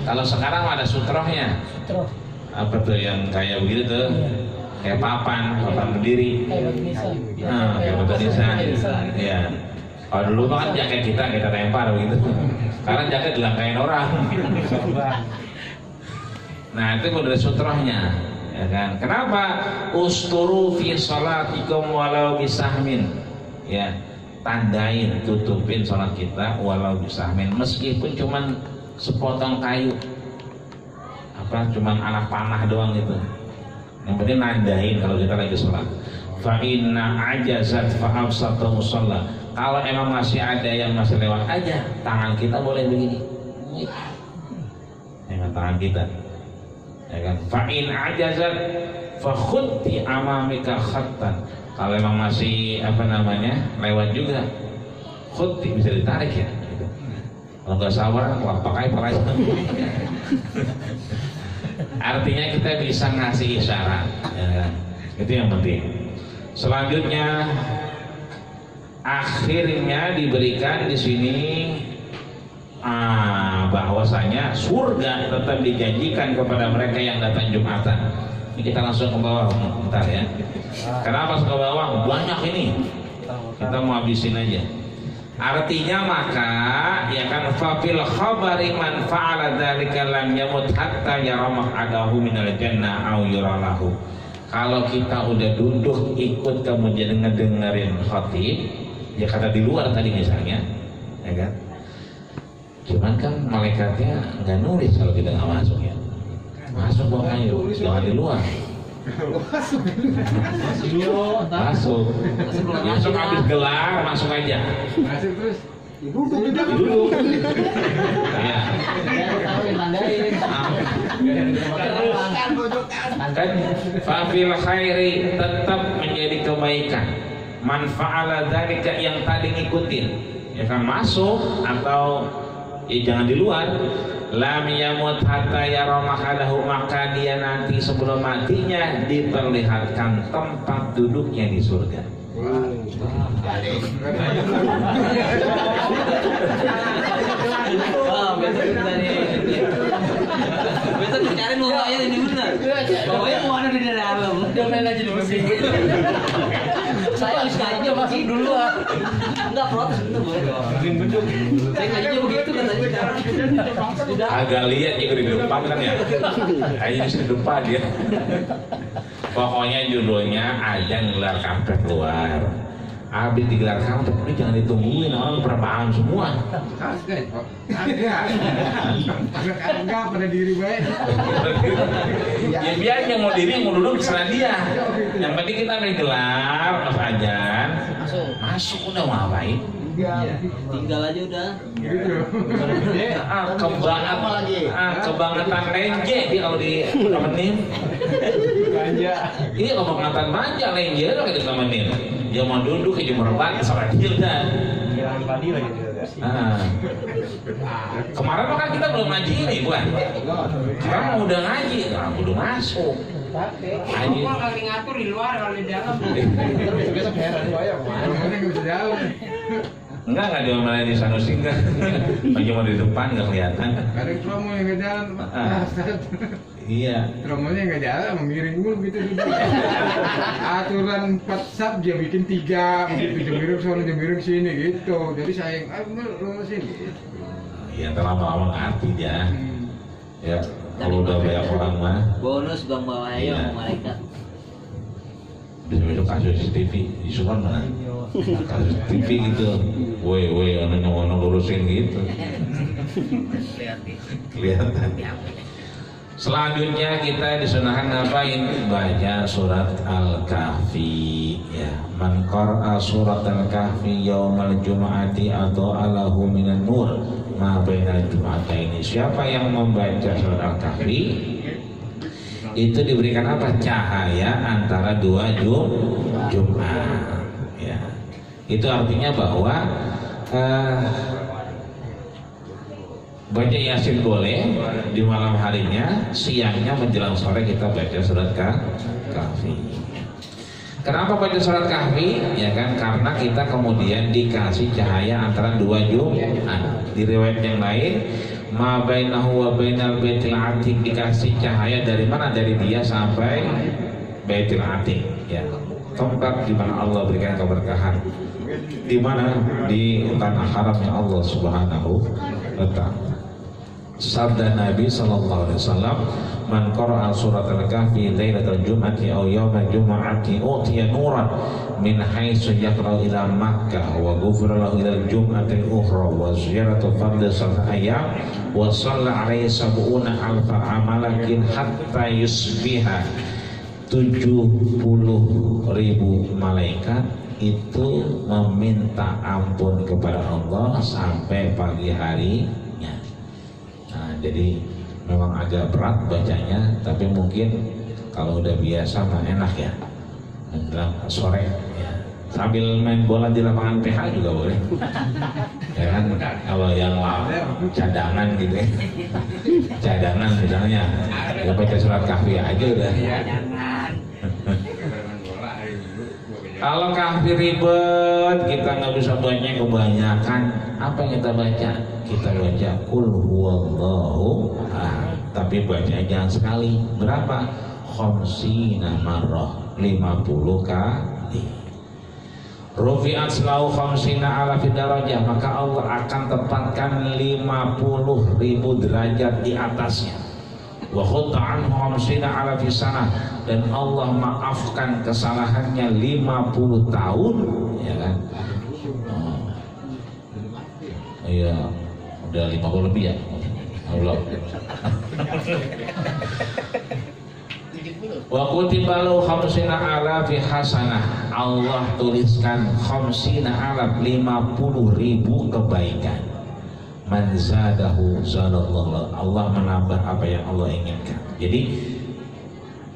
Kalau sekarang ada sutrohnya. Terus. Apa tuh yang kayak begitu tuh? Kayak papan berdiri. Kayak batu nisan. Iya. Kalau dulu kan jaket kita lempar begitu. Sekarang jaket dilangkain orang. Nah itu kudu ada sutrohnya. Ya kan? Kenapa? Usturu fi sholatikum walau bisahmin. Ya, tandain, tutupin sholat kita walau bisahmin, meskipun cuman sepotong kayu. Apa cuman anak panah doang gitu. Yang penting nandain kalau kita lagi sholat. Fa inna ajazat fa absatu musalla. Kalau emang masih ada yang masih lewat aja, tangan kita boleh begini. Dengan tangan kita. Ya kan? Fa'in ajazat fakhutti amamika khattan. Kalau emang masih lewat juga, khutti bisa ditarik ya. Gitu. Kalau nggak sabar, wah pakai. Artinya kita bisa ngasih isyarat, ya kan? Itu yang penting. Selanjutnya, akhirnya diberikan di sini. Bahwasanya surga tetap dijanjikan kepada mereka yang datang Jumatan. Ini kita langsung ke bawah bentar ya. Kenapa ke bawah? Banyak ini. Kita mau habisin aja. Artinya maka ya kan fafil khabari man fa'ala dzalika lam yamut hatta yara maq'adahu minal jannah aw yuralahu. Kalau kita udah duduk ikut kemudian ngedengerin khatib, ya kata di luar tadi misalnya, ya kan? Cuman kan malaikatnya nggak nulis kalau kita nggak masuk ya. Masuk bang ayo, jangan di luar. Masuk habis gelar masuk aja. Masuk terus. Duduk. Ya. Kan fafil khairi tetap menjadi kebaikan. Manfaala dzalika yang tadi ngikutin. Ya kan masuk atau ya jangan di luar. Lam yamut hatta yara maq'adahu, maka dia nanti sebelum matinya diperlihatkan tempat duduknya di surga. Wah, besok kita nih. Besok dicari bawahnya ini benar. Bawahnya mau ada di dalam. Dia main aja di mesin. Saya sengaja masuk dulu ah. Enggak protes itu boleh. Saya ngajinya begitu katanya. Agak lihat juga di depan kan ya. Kayaknya di depan ya. Pokoknya judulnya Ajang Gelar Kampret Luar. Habis digelar kampret ini jangan ditungguin, orang pada paham semua. Kagak, pada diri baik. Ya biar yang mau diri mau duduk terserah dia. Yang penting kita ambil gelar, Mas Ajan. Masuk udah mau ngapain? Tinggal aja udah. Gitu. Kebangetan lenje dia kalau di temenin. Ini kebangetan manja lenje kalau di temenin. Dia mau duduk aja merebat salah dia udah. Kemarin kan kita belum ngaji ini bukan? Sekarang udah ngaji, udah masuk. Ngaji. Kali ngatur di luar kalau di dalam. Besok heran bayang. Mana nggak bisa jalan. Enggak diomelin di Sanusi enggak. Bagi mau di depan enggak kelihatan. Ada promo yang nggak jalan. Iya. Promonya nggak jalan, mengiring mulu gitu. Aturan 4 sub dia bikin 3, begitu jemiring sono jemiring sini gitu. Jadi sayang, lu sini. Iya, lama-lama ngerti dia. Ya, kalau udah banyak orang mah. Bonus Bang Bawayo malaikat. Besok kasus TV disuruh mana? Kasus TV gitu. Woi, ono lurusin gitu. Kelihatan. Selanjutnya kita disunahkan ngapain? Baca surat Al-Kahfi ya. Man qara'a surat Al-Kahfi yaumal jum'ati atau alahu minan nur ma bainal jum'ataini. Siapa yang membaca surat Al-Kahfi itu diberikan apa? Cahaya antara dua Jumat ya. Itu artinya bahwa baca Yasin boleh di malam harinya, siangnya menjelang sore kita baca surat Kahfi. Kenapa baca surat Kahfi? Ya kan, karena kita kemudian dikasih cahaya antara dua Jumat. Di riwayat yang lain, ma bainahu wa bainal baitil atiq, dikasih cahaya dari mana? Dari dia sampai Baitul Atiq ya. Tempat di mana Allah berikan keberkahan. Di mana? Di tanah haramnya Allah Subhanahu wa ta'ala. Sabda Nabi sallallahu alaihi wasallam, man qara'a surat Al-Kahfi lailatal jum'ati aw yawmal jum'ati utiya nuran min haitsu yaqra'u ila Makkah wa ghufira lahu ila al-jum'ati al-ukhra wa ziyaratu fardhi salat ayyam wa shalla alaihi sab'una alfa amalakin hatta yusbiha. 70.000 malaikat itu meminta ampun kepada Allah sampai pagi harinya. Nah, jadi memang agak berat bacanya, tapi mungkin kalau udah biasa mah enak ya. Menjelang sore ya. Sambil main bola di lapangan PH juga boleh. Ya kan, kalau yang cadangan gitu ya. Cadangan misalnya, ya baca surat Kahfi aja udah. Kalau Kahfi ribet, kita nggak bisa baca kebanyakan. Apa yang kita baca? Kita baca Qul huwallahu ahad. Tapi baca jangan sekali. Berapa? Khamsina marrah, 50 kali. Rufi'at lahu khamsina ala fi darajah, maka Allah akan tempatkan 50.000 derajat di atasnya. Wa khutta anhu khamsina ala fi sanah, dan Allah maafkan kesalahannya 50 tahun, ya kan? Iya, udah 50 lebih ya. Allah. Wa kutiba lahu khamsina ala fi hasanah, Allah tuliskan khamsina ala 50.000 kebaikan. Man zadahu zadallahu, Allah menambah apa yang Allah inginkan. Jadi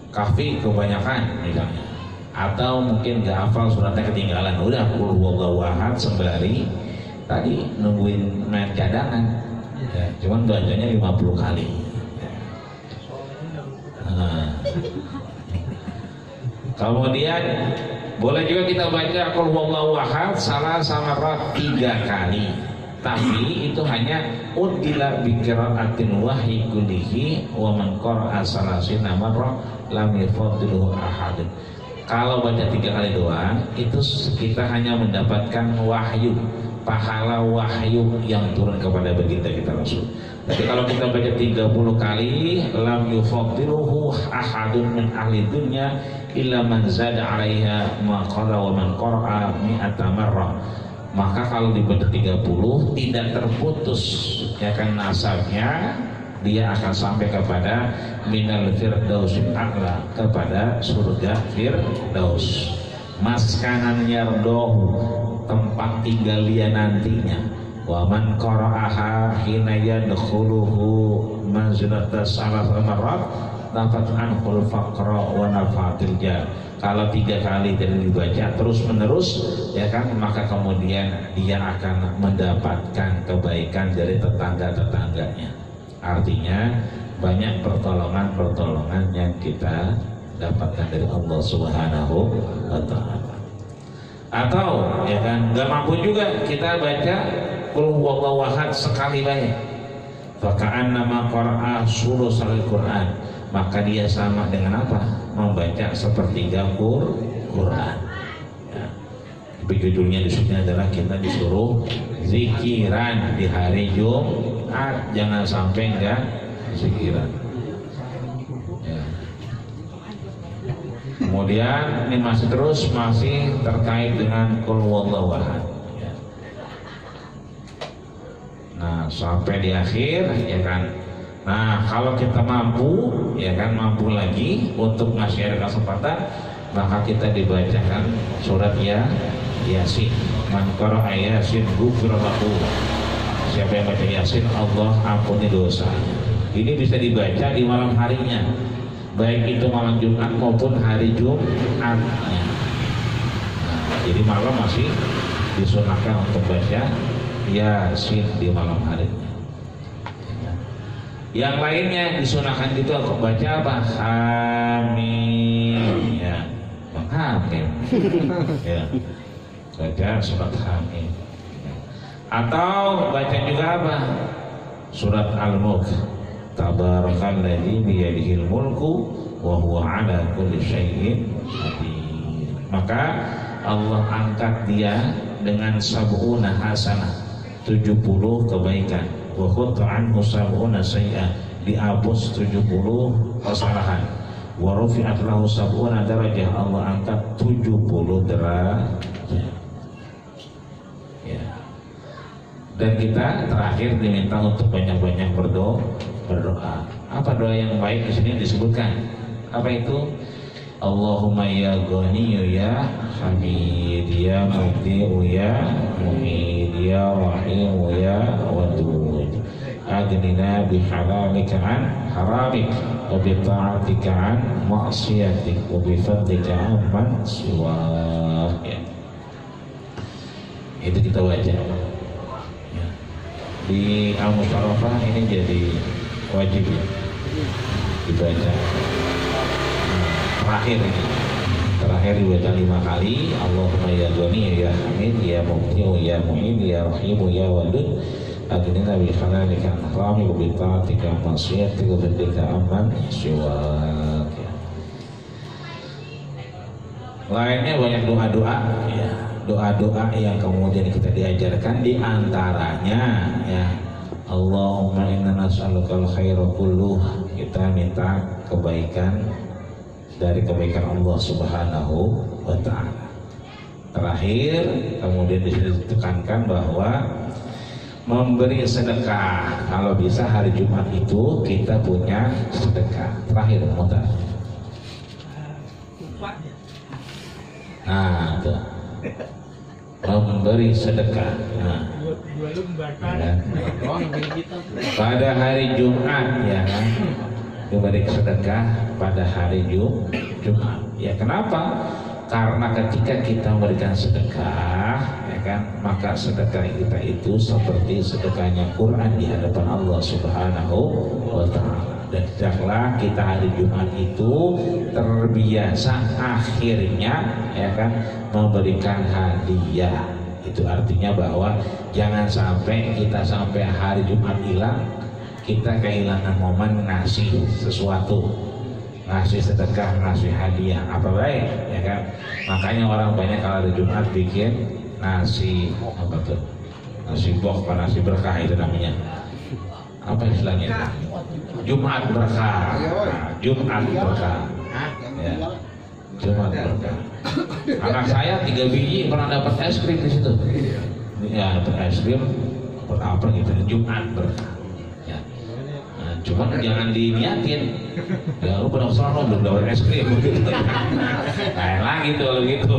Kahfi kebanyakan misalnya, atau mungkin gak hafal suratnya ketinggalan, udah Qul huwallahu ahad sembari tadi nungguin main cadangan ya, cuman bacanya 50 kali. Kemudian Boleh juga kita baca qul huwallahu ahad salah samarat 3 kali. Tapi itu hanya udila bi qiraatin wahyi kullihi wa man qara'a salasina marrah lam yafaddiluhu ahad. Kalau baca 3 kali doang itu kita hanya mendapatkan wahyu, pahala wahyu yang turun kepada baginda kita Rasul. Tapi kalau kita baca 30 kali lam yufaddiluhu ahadun min ahli dunya illa man zada 'alaiha ma qala wa man qara'a mi'ata marrah. Maka kalau dibaca 30 tidak terputus ya kan nasabnya, dia akan sampai kepada minal firdausil a'la, kepada surga firdaus, maskanan yardohu, tempat tinggal dia nantinya. Wa man qara'aha hina yadkhuluhu manzilata salat marat dapat anhul faqra wa nafatil jar. Kalau 3 kali tidak dibaca terus menerus ya kan, maka kemudian dia akan mendapatkan kebaikan dari tetangga-tetangganya. Artinya banyak pertolongan-pertolongan yang kita dapatkan dari Allah Subhanahu wa taala. Atau ya kan enggak mampu juga kita baca qul huwallahu ahad sekali banyak. Faka'annama qara'a sulusal Qur'an, maka dia sama dengan apa? Membaca sepertiga Quran. Ya. Tapi judulnya di sini adalah kita disuruh zikiran di hari Jumat, jangan sampai enggak zikiran. Ya. Kemudian ini masih terkait dengan qul huwallahu ahad. Ya. Nah, sampai di akhir ya kan. Nah, kalau kita mampu, ya kan mampu lagi untuk masih ada kesempatan, maka kita dibacakan surat Yasin. Man qara'a Yasin ghufira lahu. Siapa yang baca Yasin, Allah ampuni dosa. Ini bisa dibaca di malam harinya, baik itu malam Jumat maupun hari Jumatnya. Nah, jadi malam masih disunahkan untuk baca Yasin di malam harinya. Yang lainnya disunahkan juga untuk baca apa? Hamim, ya, Hamim, ya, baca surat Hamim. Atau baca juga apa? Surat Al-Mulk. Tabarakalladzi biyadihil mulku wa huwa ala kulli syai'in qadir. Maka Allah angkat dia dengan sab'una hasanah, 70 kebaikan. Wa khutta anhu sab'una sayyi'ah, dihapus 70 kesalahan. Wa rufi'at lahu sab'una darajah, Allah angkat 70 derajat. Ya. Dan kita terakhir diminta untuk banyak-banyak berdoa. Apa doa yang baik di sini disebutkan? Apa itu? Allahumma ya Ghaniyyu ya Hamid ya Mubdi'u ya Mu'id ya Rahimu ya Wadud, aghnina bihalalika an haramik wa bi ta'atika an ma'siyatik wa bi fadlika amman siwak. Ya. Itu kita baca ya. Di Al-Mustarafah ini jadi wajib ya dibaca. Terakhir dibaca 5 kali. Allahumma ya Ghani ya Hamid ya Mubdi'u ya Mu'id ya Rahimu ya Wadud, aghnina bi halalika an haramik wa bi ta'atika an ma'siyatik wa bi fadlika amman siwak. Lainnya banyak doa-doa ya, doa-doa yang kemudian kita diajarkan, di antaranya ya Allahumma inna nas'alukal khaira kulluh, kita minta kebaikan dari kebaikan Allah Subhanahu wa ta'ala. Terakhir kemudian ditekankan bahwa memberi sedekah, kalau bisa hari Jumat itu kita punya sedekah. Terakhir mudah. Nah, itu memberi sedekah. Nah, ya. Pada hari Jumat ya kan, memberi sedekah pada hari Jumat. Ya kenapa? Karena ketika kita memberikan sedekah, ya kan, maka sedekah kita itu seperti sedekahnya Quran di hadapan Allah Subhanahu wa ta'ala. Dan hendaklah kita hari Jumat itu terbiasa akhirnya ya kan memberikan hadiah. Itu artinya bahwa jangan sampai kita sampai hari Jumat hilang kita kehilangan momen ngasih sesuatu, ngasih sedekah, ngasih hadiah, apa baik ya kan. Makanya orang banyak kalau hari Jumat bikin nasi apa tuh, nasi box, nasi berkah itu namanya, apa istilahnya, Jumat berkah. Jumat berkah ya. Jumat berkah. Anak saya 3 biji pernah dapat es krim di situ. Ya, es krim buat apa gitu, Jumat berkah. Ya. Nah, cuman jangan diniatin. Ya lu pada sono belum dapat es krim gitu. Lain lagi tuh kalau gitu.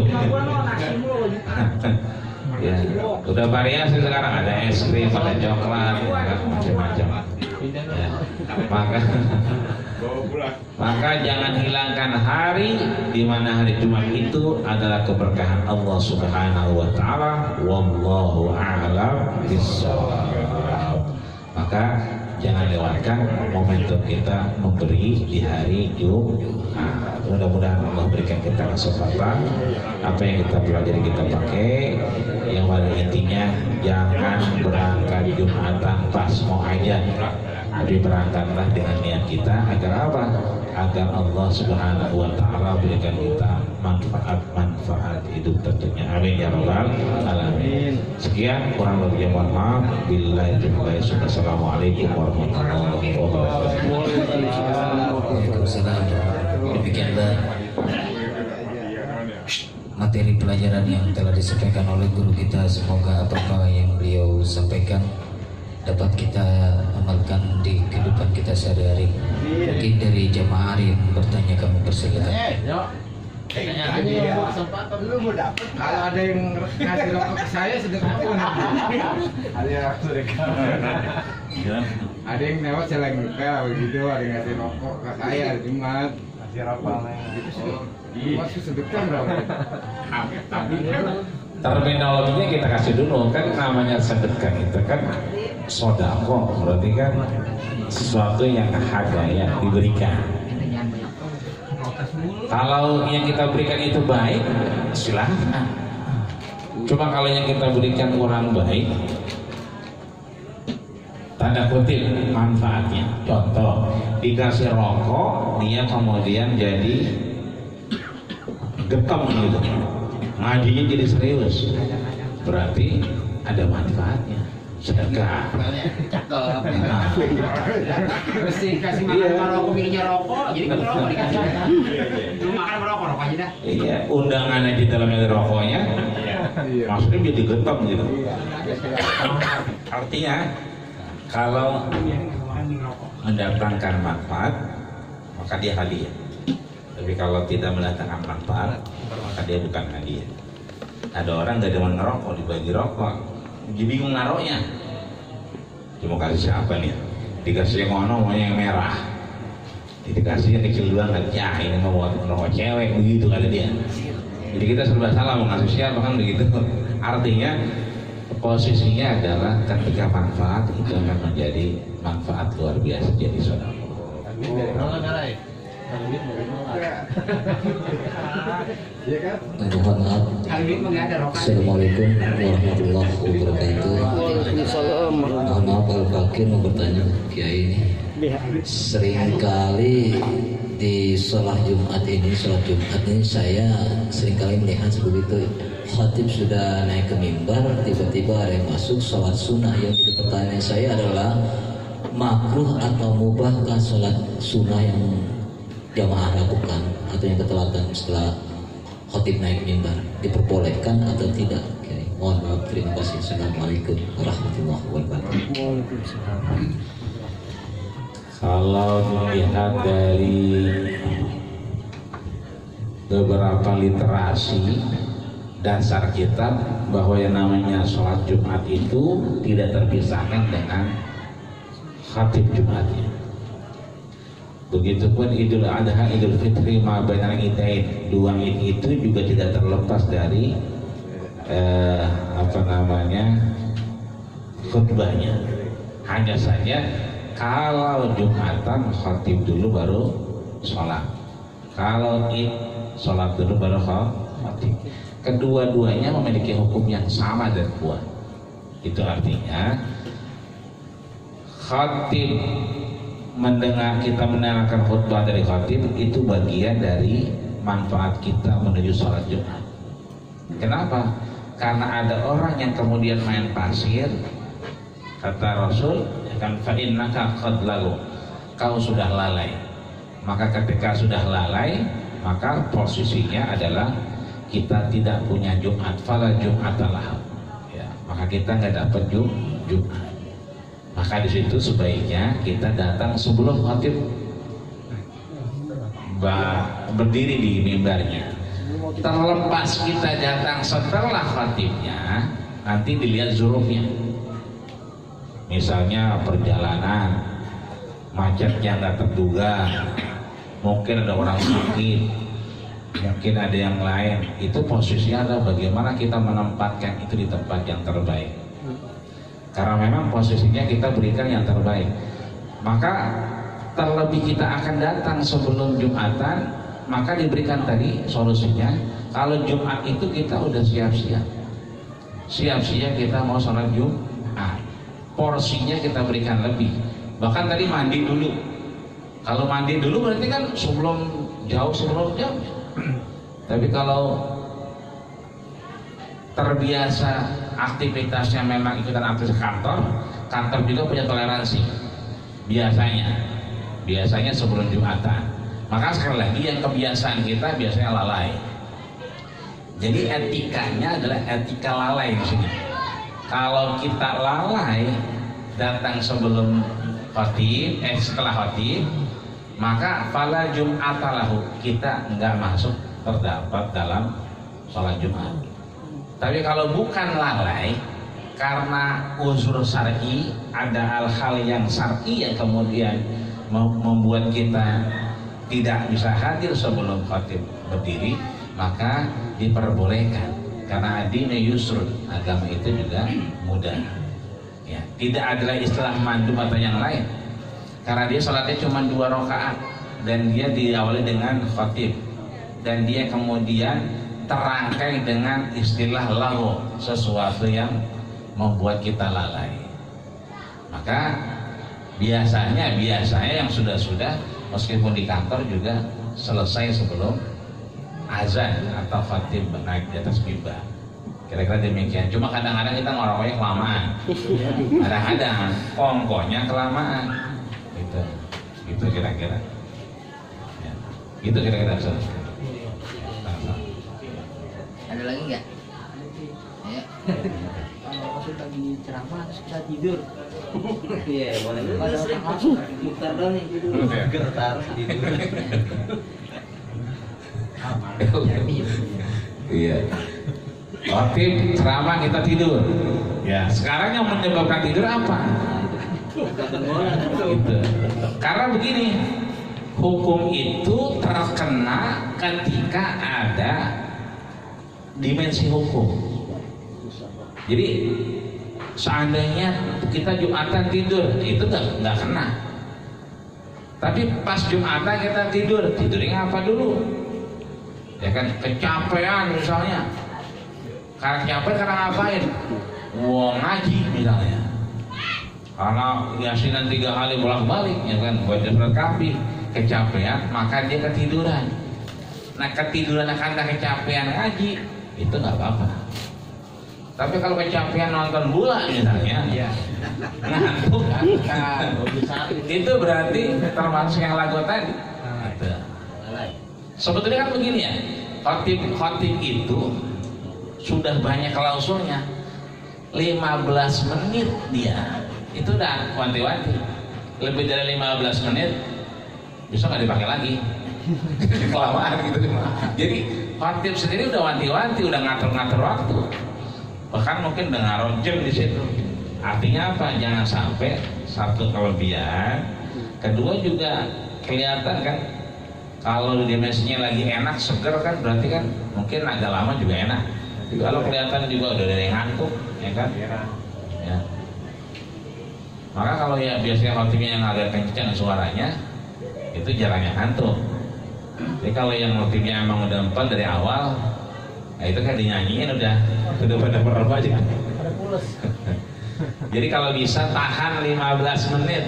Ya, udah variasi sekarang, ada es krim, ada coklat, ya, macam-macam. Ya. Maka jangan hilangkan hari di mana hari Jumat itu adalah keberkahan Allah Subhanahu wa taala. Wallahu a'lam bishawab. Maka jangan lewatkan momentum kita memberi di hari Jumat. Mudah-mudahan Allah berikan kita kesempatan apa yang kita pelajari kita pakai. Yang pada intinya jangan berangkat Jumatan pas mau aja. Tapi berangkatlah dengan niat kita agar apa? Agar Allah Subhanahu wa taala berikan kita manfaat hidup tentunya. Amin ya rabbal alamin. Sekian, kurang lebihnya mohon maaf. Billahi taufiq. Assalamualaikum warahmatullahi wabarakatuh. Waalaikumsalam. Demikianlah materi pelajaran yang telah disampaikan oleh guru kita. Semoga apa yang beliau sampaikan dapat kita amalkan di kehidupan kita sehari-hari. Mungkin dari jamaah yang bertanya kami persilakan. Kalau ada yang ngasih rokok ke saya sedekah pun. Ada yang lewat saya lagi ngepel begitu, ada yang ngasih rokok ke saya hari Jumat. Ngasih rokok itu masih sedekah berapa? Terminologinya kita kasih dulu, kan namanya sedekah itu kan sodako, berarti kan sesuatu yang hadiah diberikan. Kalau yang kita berikan itu baik, silahkan. Cuma kalau yang kita berikan kurang baik, tanda kutip manfaatnya. Contoh, dikasih rokok, dia kemudian jadi getem gitu. Ngajinya jadi serius, berarti ada manfaatnya. Sedekah. Cakep. Mesti kasih makan rokok, pilihnya rokok, jadi kan rokok dikasih. Lu makan rokok aja dah. Iya, undangannya di dalamnya rokoknya. Maksudnya jadi getem gitu. Artinya kalau mendatangkan manfaat, maka dia hadiah. Tapi kalau tidak mendatangkan manfaat, maka dia bukan hadiah. Ada orang gak demen ngerokok, dibagi rokok, dia bingung naruhnya. Cuma kasih siapa nih? Dikasih yang ono, mau yang merah. Dikasih yang kecil banget, ya ini mau buat rokok cewek, begitu kata dia. Jadi kita serba salah mau ngasih siapa kan begitu. Artinya posisinya adalah ketika manfaat itu akan menjadi manfaat luar biasa, jadi saudara. Mohon maaf. Assalamualaikum warahmatullahi wabarakatuh. Mohon maaf kalau Fakir mau bertanya Kiai ini. Seringkali di sholat Jumat ini saya seringkali melihat begitu khatib sudah naik ke mimbar, tiba-tiba ada yang masuk sholat sunnah. Yang jadi pertanyaan saya adalah makruh atau mubahkah sholat sunnah yang jamaah lakukan atau yang ketelatan setelah khatib naik mimbar, diperbolehkan atau tidak? Okay. Mohon maaf, terima kasih. Assalamualaikum warahmatullahi wabarakatuh. Kalau dilihat dari beberapa literasi dasar kitab bahwa yang namanya sholat Jumat itu tidak terpisahkan dengan khatib Jumatnya. Begitupun Idul Adha, Idul Fitri, Mabainal Idain, dua Id itu juga tidak terlepas dari khutbahnya. Hanya saja Kalau Jumatan khatib dulu baru sholat. Kalau Id sholat dulu baru khatib. Kedua-duanya memiliki hukum yang sama dan kuat. Itu artinya khatib mendengar, kita mendengarkan khutbah dari khatib itu bagian dari manfaat kita menuju sholat Jumat. Kenapa? Karena ada orang yang kemudian main pasir. Kata Rasul, kan fa'innaka qad lagu, kau sudah lalai. Maka ketika sudah lalai, maka posisinya adalah kita tidak punya Jumat, fala Jumatalah. Ya, maka kita nggak dapat Jumat. Maka di situ sebaiknya kita datang sebelum khatib berdiri di mimbarnya. Terlepas kita datang setelah khatibnya, nanti dilihat zurufnya. Misalnya perjalanan macet yang nggak terduga, mungkin ada orang sakit, mungkin ada yang lain. Itu posisinya adalah bagaimana kita menempatkan itu di tempat yang terbaik. Karena memang posisinya kita berikan yang terbaik. Maka terlebih kita akan datang sebelum Jumatan, maka diberikan tadi solusinya. Kalau Jumat itu kita udah siap-siap, siap-siap kita mau sholat Jumat. Porsinya kita berikan lebih. Bahkan tadi mandi dulu. Kalau mandi dulu berarti kan jauh sebelum jam. Tapi kalau terbiasa aktivitasnya memang ikutan aktivitas kantor juga punya toleransi. Biasanya sebelum Jumatan. Maka sekali lagi yang kebiasaan kita biasanya lalai. Jadi etikanya adalah etika lalai di sini. Kalau kita lalai datang sebelum khatib, setelah khatib, maka fala Jum'atalahu, kita enggak masuk terdapat dalam sholat Jumat. Tapi kalau bukan lalai, karena unsur syar'i, ada hal-hal yang syar'i yang kemudian membuat kita tidak bisa hadir sebelum khatib berdiri, maka diperbolehkan. Karena adina yusrun, agama itu juga mudah. Ya, tidak adalah istilah mandub atau yang lain. Karena dia sholatnya cuma 2 rakaat dan dia diawali dengan khatib, dan dia kemudian terangkai dengan istilah lahu, sesuatu yang membuat kita lalai. Maka biasanya yang sudah meskipun di kantor juga selesai sebelum azan atau khatib naik di atas mimbar. Kira-kira demikian. Cuma kadang-kadang kita ngerokoknya kelamaan. Kadang-kadang kongkonya kelamaan. Gitu kira-kira. Ya. Gitu kira-kira. Ada lagi nggak? Ya. Kalau pas lagi ceramah terus kita tidur. Iya, boleh. Mukhtar dong nih tidur. Gertar tidur. Iya. Khatib ceramah kita tidur. Ya, sekarang yang menyebabkan tidur apa? Gitu. Karena begini, hukum itu terkena ketika ada dimensi hukum. Jadi seandainya kita Jumatan tidur, itu nggak kena. Tapi pas Jumatan kita tidurnya apa dulu? Ya kan, kecapean misalnya. Karena capek karena ngapain? Ngaji misalnya. Karena yasinan 3 kali bolak-balik, ya kan, baca surat Kahfi, kecapean, maka dia ketiduran. Nah, ketiduran karena kecapean ngaji itu nggak apa-apa. Tapi kalau kecapean nonton bola misalnya, ngantuk, itu berarti termasuk yang lagu tadi. Sebetulnya kan begini ya, khotib itu sudah banyak klausulnya. 15 menit dia itu udah wanti-wanti. Lebih dari 15 menit bisa nggak dipakai lagi. Kelamaan gitu. Jadi khotib sendiri udah wanti-wanti, udah ngatur-ngatur waktu. Bahkan mungkin udah ngaruh jam di situ. Artinya apa? Jangan sampai satu kelebihan. Kedua juga kelihatan kan, kalau dimensinya lagi enak, seger kan, berarti kan mungkin agak lama juga enak. Kalau kelihatan juga udah dari ngantuk, ya kan? Ya. Maka kalau ya biasanya kalau TV yang agak kencang suaranya itu jarangnya ngantuk. Jadi kalau yang TV-nya emang udah empel dari awal, nah itu kan dinyanyiin udah pada berapa aja. Jadi kalau bisa tahan 15 menit.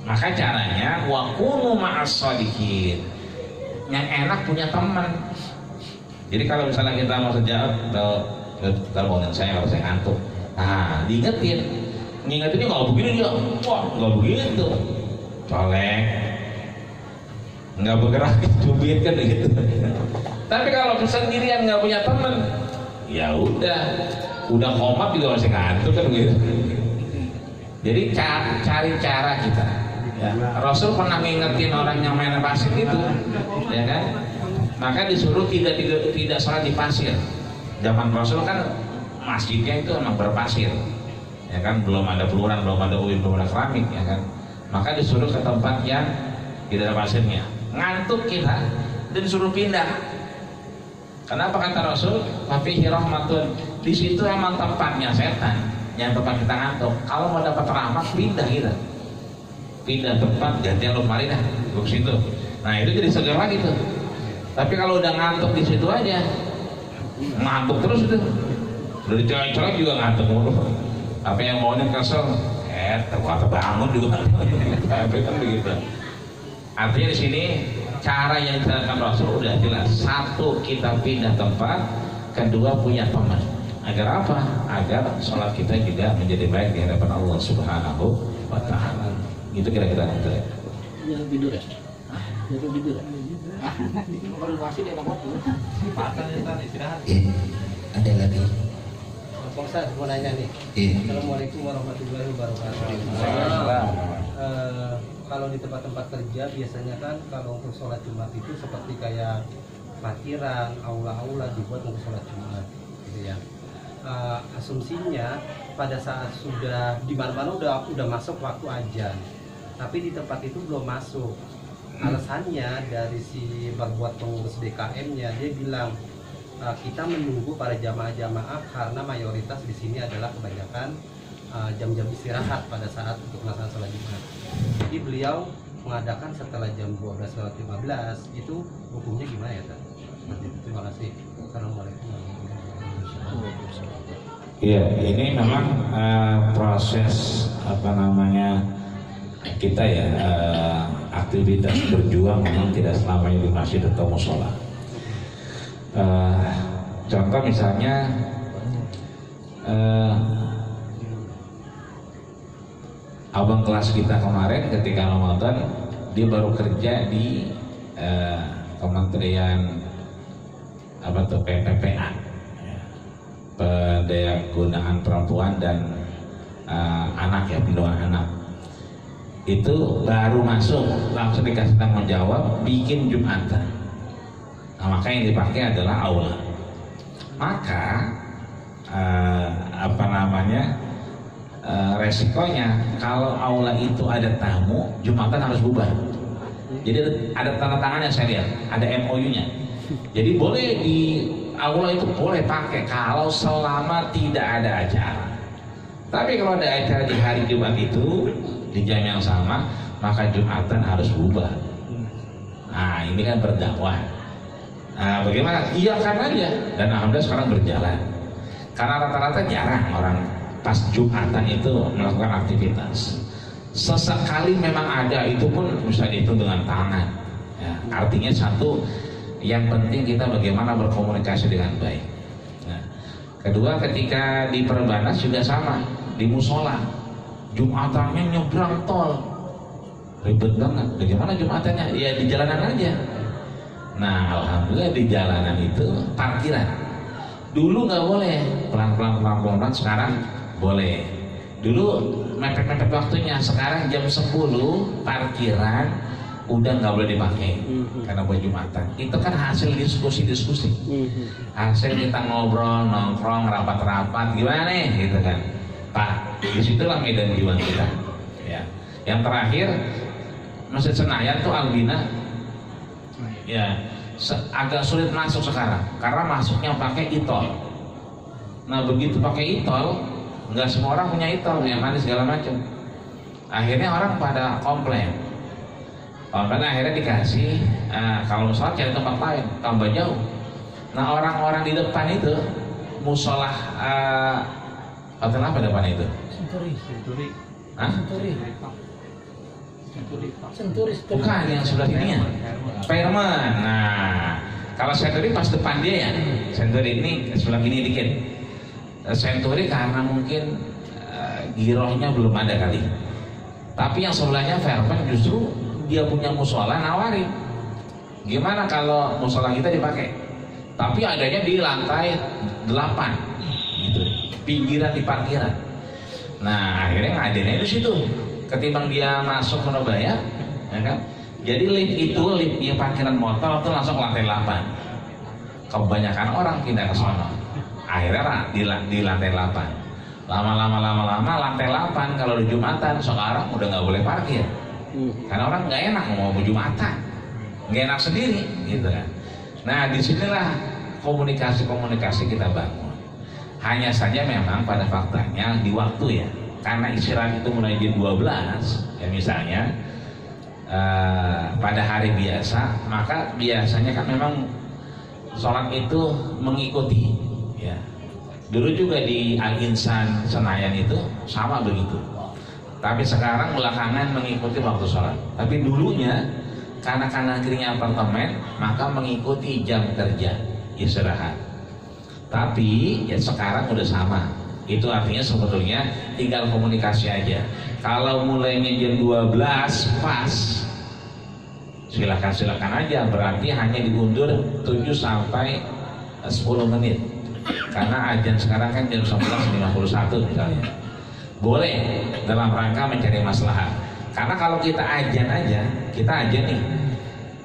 Maka caranya wa kunu ma'as shadiqin. Yang enak punya teman. Jadi kalau misalnya kita mau sejauh kita ngomongin saya kalau saya ngantuk. Nah, diingetin. Ngingetinnya nggak begini dia. Wah, nggak begitu. Colek. Nggak bergerak, cubit kan gitu. Tapi kalau sendirian nggak punya teman, ya udah komat juga masih ngantuk kan gitu. Jadi cari cara kita. Ya. Rasul pernah ngingetin orang yang main pasir itu, ya kan? Maka disuruh tidak sholat di pasir. Zaman Rasul kan masjidnya itu emang berpasir, ya kan? Belum ada peluran, belum ada uin, belum ada keramik, ya kan? Maka disuruh ke tempat yang tidak ada pasirnya. Ngantuk kita dan disuruh pindah. Kenapa kata Rasul? Fafihi rahmatun. Di situ emang tempatnya setan, yang tempat kita ngantuk. Kalau mau dapat rahmat pindah kita. Pindah tempat, gantian lu kemarin dah, ke situ. Nah itu jadi segar lagi tuh. Tapi kalau udah ngantuk di situ aja, ngantuk terus itu. Udah dicolek-colek juga ngantuk mulu. Apa yang maunya kesel, terbangun juga. Tapi kan begitu. Artinya di sini cara yang dilakukan Rasul udah jelas. Satu, kita pindah tempat. Kedua, punya teman. Agar apa? Agar sholat kita juga menjadi baik di hadapan Allah Subhanahu wa Ta'ala. Itu kira-kira nanti ya. Jangan tidur ya. Jangan tidur ya. Ada lagi. Pak Ustaz mau nanya nih. Assalamualaikum warahmatullahi wabarakatuh. Kalau di tempat-tempat kerja biasanya kan kalau untuk sholat Jumat itu seperti kayak parkiran, aula-aula dibuat untuk sholat Jumat, gitu ya. Asumsinya pada saat sudah di mana-mana udah masuk waktu azan, tapi di tempat itu belum masuk. Alasannya dari si berbuat pengurus DKM-nya, dia bilang kita menunggu para jamaah-jamaah karena mayoritas di sini adalah kebanyakan jam-jam istirahat pada saat untuk melaksanakan sholat Jumat. Jadi beliau mengadakan setelah jam 12:15 itu hukumnya gimana ya, Tan? Terima kasih. Assalamualaikum warahmatullahi wabarakatuh. Iya, ini memang proses apa namanya kita ya aktivitas berjuang memang tidak selamanya di masjid atau musola. Contoh misalnya abang kelas kita kemarin ketika Ramadan dia baru kerja di Kementerian apa tuh PPPA, Pendayagunaan Perempuan dan Anak ya, Perlindungan Anak. Itu baru masuk langsung dikasih tanggung jawab bikin Jumatan. Nah, maka yang dipakai adalah aula. Maka apa namanya resikonya kalau aula itu ada tamu, Jumatan harus bubar. Jadi ada tanda tangannya saya lihat, ada MOU-nya. Jadi boleh di aula itu boleh pakai kalau selama tidak ada acara. Tapi kalau ada acara di hari Jumat itu di jam yang sama, maka Jumatan harus bubar. Nah ini kan berdakwah. Nah bagaimana? Iyakan aja. Dan alhamdulillah sekarang berjalan. Karena rata-rata jarang orang pas Jumatan itu melakukan aktivitas. Sesekali memang ada, itu pun bisa dihitung dengan tangan ya, artinya satu, yang penting kita bagaimana berkomunikasi dengan baik. Nah, kedua, ketika di Perbanas juga sama, di musola Jumatannya nyebrang tol, ribet banget. Bagaimana Jumatannya? Ya di jalanan aja. Nah alhamdulillah di jalanan itu parkiran. Dulu nggak boleh, pelan-pelan sekarang boleh. Dulu mepet-mepet waktunya, sekarang jam 10 parkiran udah nggak boleh dipakai karena buat Jumatan. Itu kan hasil diskusi, hasil kita ngobrol, nongkrong, rapat-rapat, gimana nih gitu kan, Pak. Disitulah medan juang kita. Ya. Yang terakhir Masjid Senayan tuh Albina, ya agak sulit masuk sekarang karena masuknya pakai e-tol. Nah begitu pakai e-tol nggak semua orang punya itol yang manis segala macam. Akhirnya orang pada komplain. Akhirnya dikasih kalau musola cari tempat lain, tambah jauh. Nah orang-orang di depan itu musolah hotel apa depan itu? Senturi. Hah? Senturi. Bukan yang sebelah sini ya? Fairman. Nah, kalau Senturi pas depan dia ya. Senturi ini sebelah kini dikit. Senturi karena mungkin girohnya belum ada kali. Tapi yang sebelahnya Fairman justru dia punya musola nawarin. Gimana kalau musola kita dipakai? Tapi adanya di lantai 8 gitu, pinggiran di parkiran. Nah akhirnya ngadainnya di situ. Ketimbang dia masuk Surabaya, ya kan? Jadi lift itu, lift yang parkiran motor itu langsung ke lantai 8. Kebanyakan orang pindah ke sana. Akhirnya di lantai 8. Lama-lama lantai 8 kalau di Jumatan sekarang udah nggak boleh parkir. Karena orang nggak enak mau Jumatan, nggak enak sendiri, gitu kan. Nah disinilah komunikasi kita bangun. Hanya saja memang pada faktanya di waktu ya, karena istirahat itu mulai jam 12 ya misalnya pada hari biasa, maka biasanya kan memang sholat itu mengikuti ya. Dulu juga di Al-Insan Senayan itu sama begitu. Tapi sekarang belakangan mengikuti waktu sholat. Tapi dulunya karena kanan kirinya apartemen, maka mengikuti jam kerja istirahat. Tapi ya sekarang udah sama. Itu artinya sebetulnya tinggal komunikasi aja. Kalau mulainya jam 12 pas, silakan aja. Berarti hanya diundur 7 sampai 10 menit. Karena ajan sekarang kan jam 11.51 misalnya. Boleh dalam rangka mencari maslahat. Karena kalau kita ajan aja, kita ajan nih.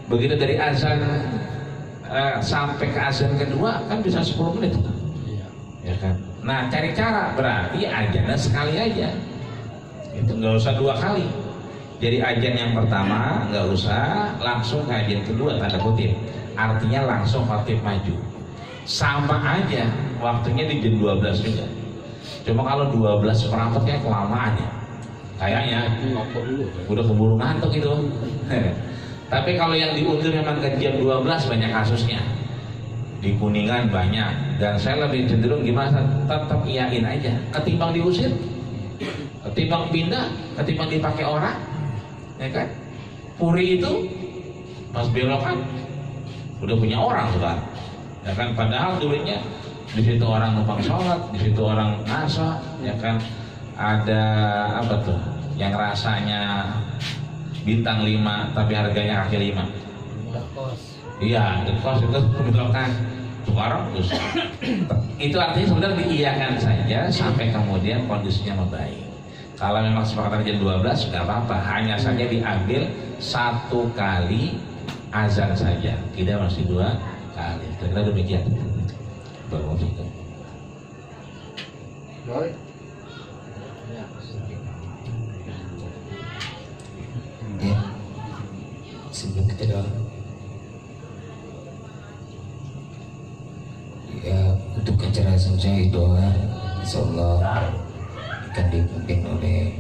Begitu dari azan sampai ke azan kedua kan bisa 10 menit. Ya kan? Nah cari cara, berarti ajannya sekali aja. Itu nggak usah 2 kali. Jadi ajan yang pertama nggak usah, langsung ke ajan kedua tanda kutip. Artinya langsung khatib maju. Sama aja waktunya di jam 12 juga. Cuma kalau 12:15 kayak kelamaan ya. Kayaknya udah keburu ngantuk itu. Tapi kalau yang diundur memang ke jam 12 banyak kasusnya. Di Kuningan banyak. Dan saya lebih cenderung gimana, tetap iyain aja. Ketimbang diusir, ketimbang pindah, ketimbang dipakai orang, ya kan? Puri itu pas belokan udah punya orang sekarang. Ya kan, padahal dulunya di situ orang numpang sholat, di situ orang ngaso, ya kan, ada apa tuh yang rasanya bintang 5 tapi harganya kaki 5. Iya, kos itu kebetulan sekarang terus. Itu artinya sebenarnya diiyakan saja sampai kemudian kondisinya membaik. Kalau memang sepakatan jam 12 nggak apa-apa, hanya saja diambil 1 kali azan saja, tidak mesti 2 kali. Kira-kira demikian. Baru itu. Ya, sebelum kita doa, ya untuk acara selesai doa, insyaallah akan dipimpin oleh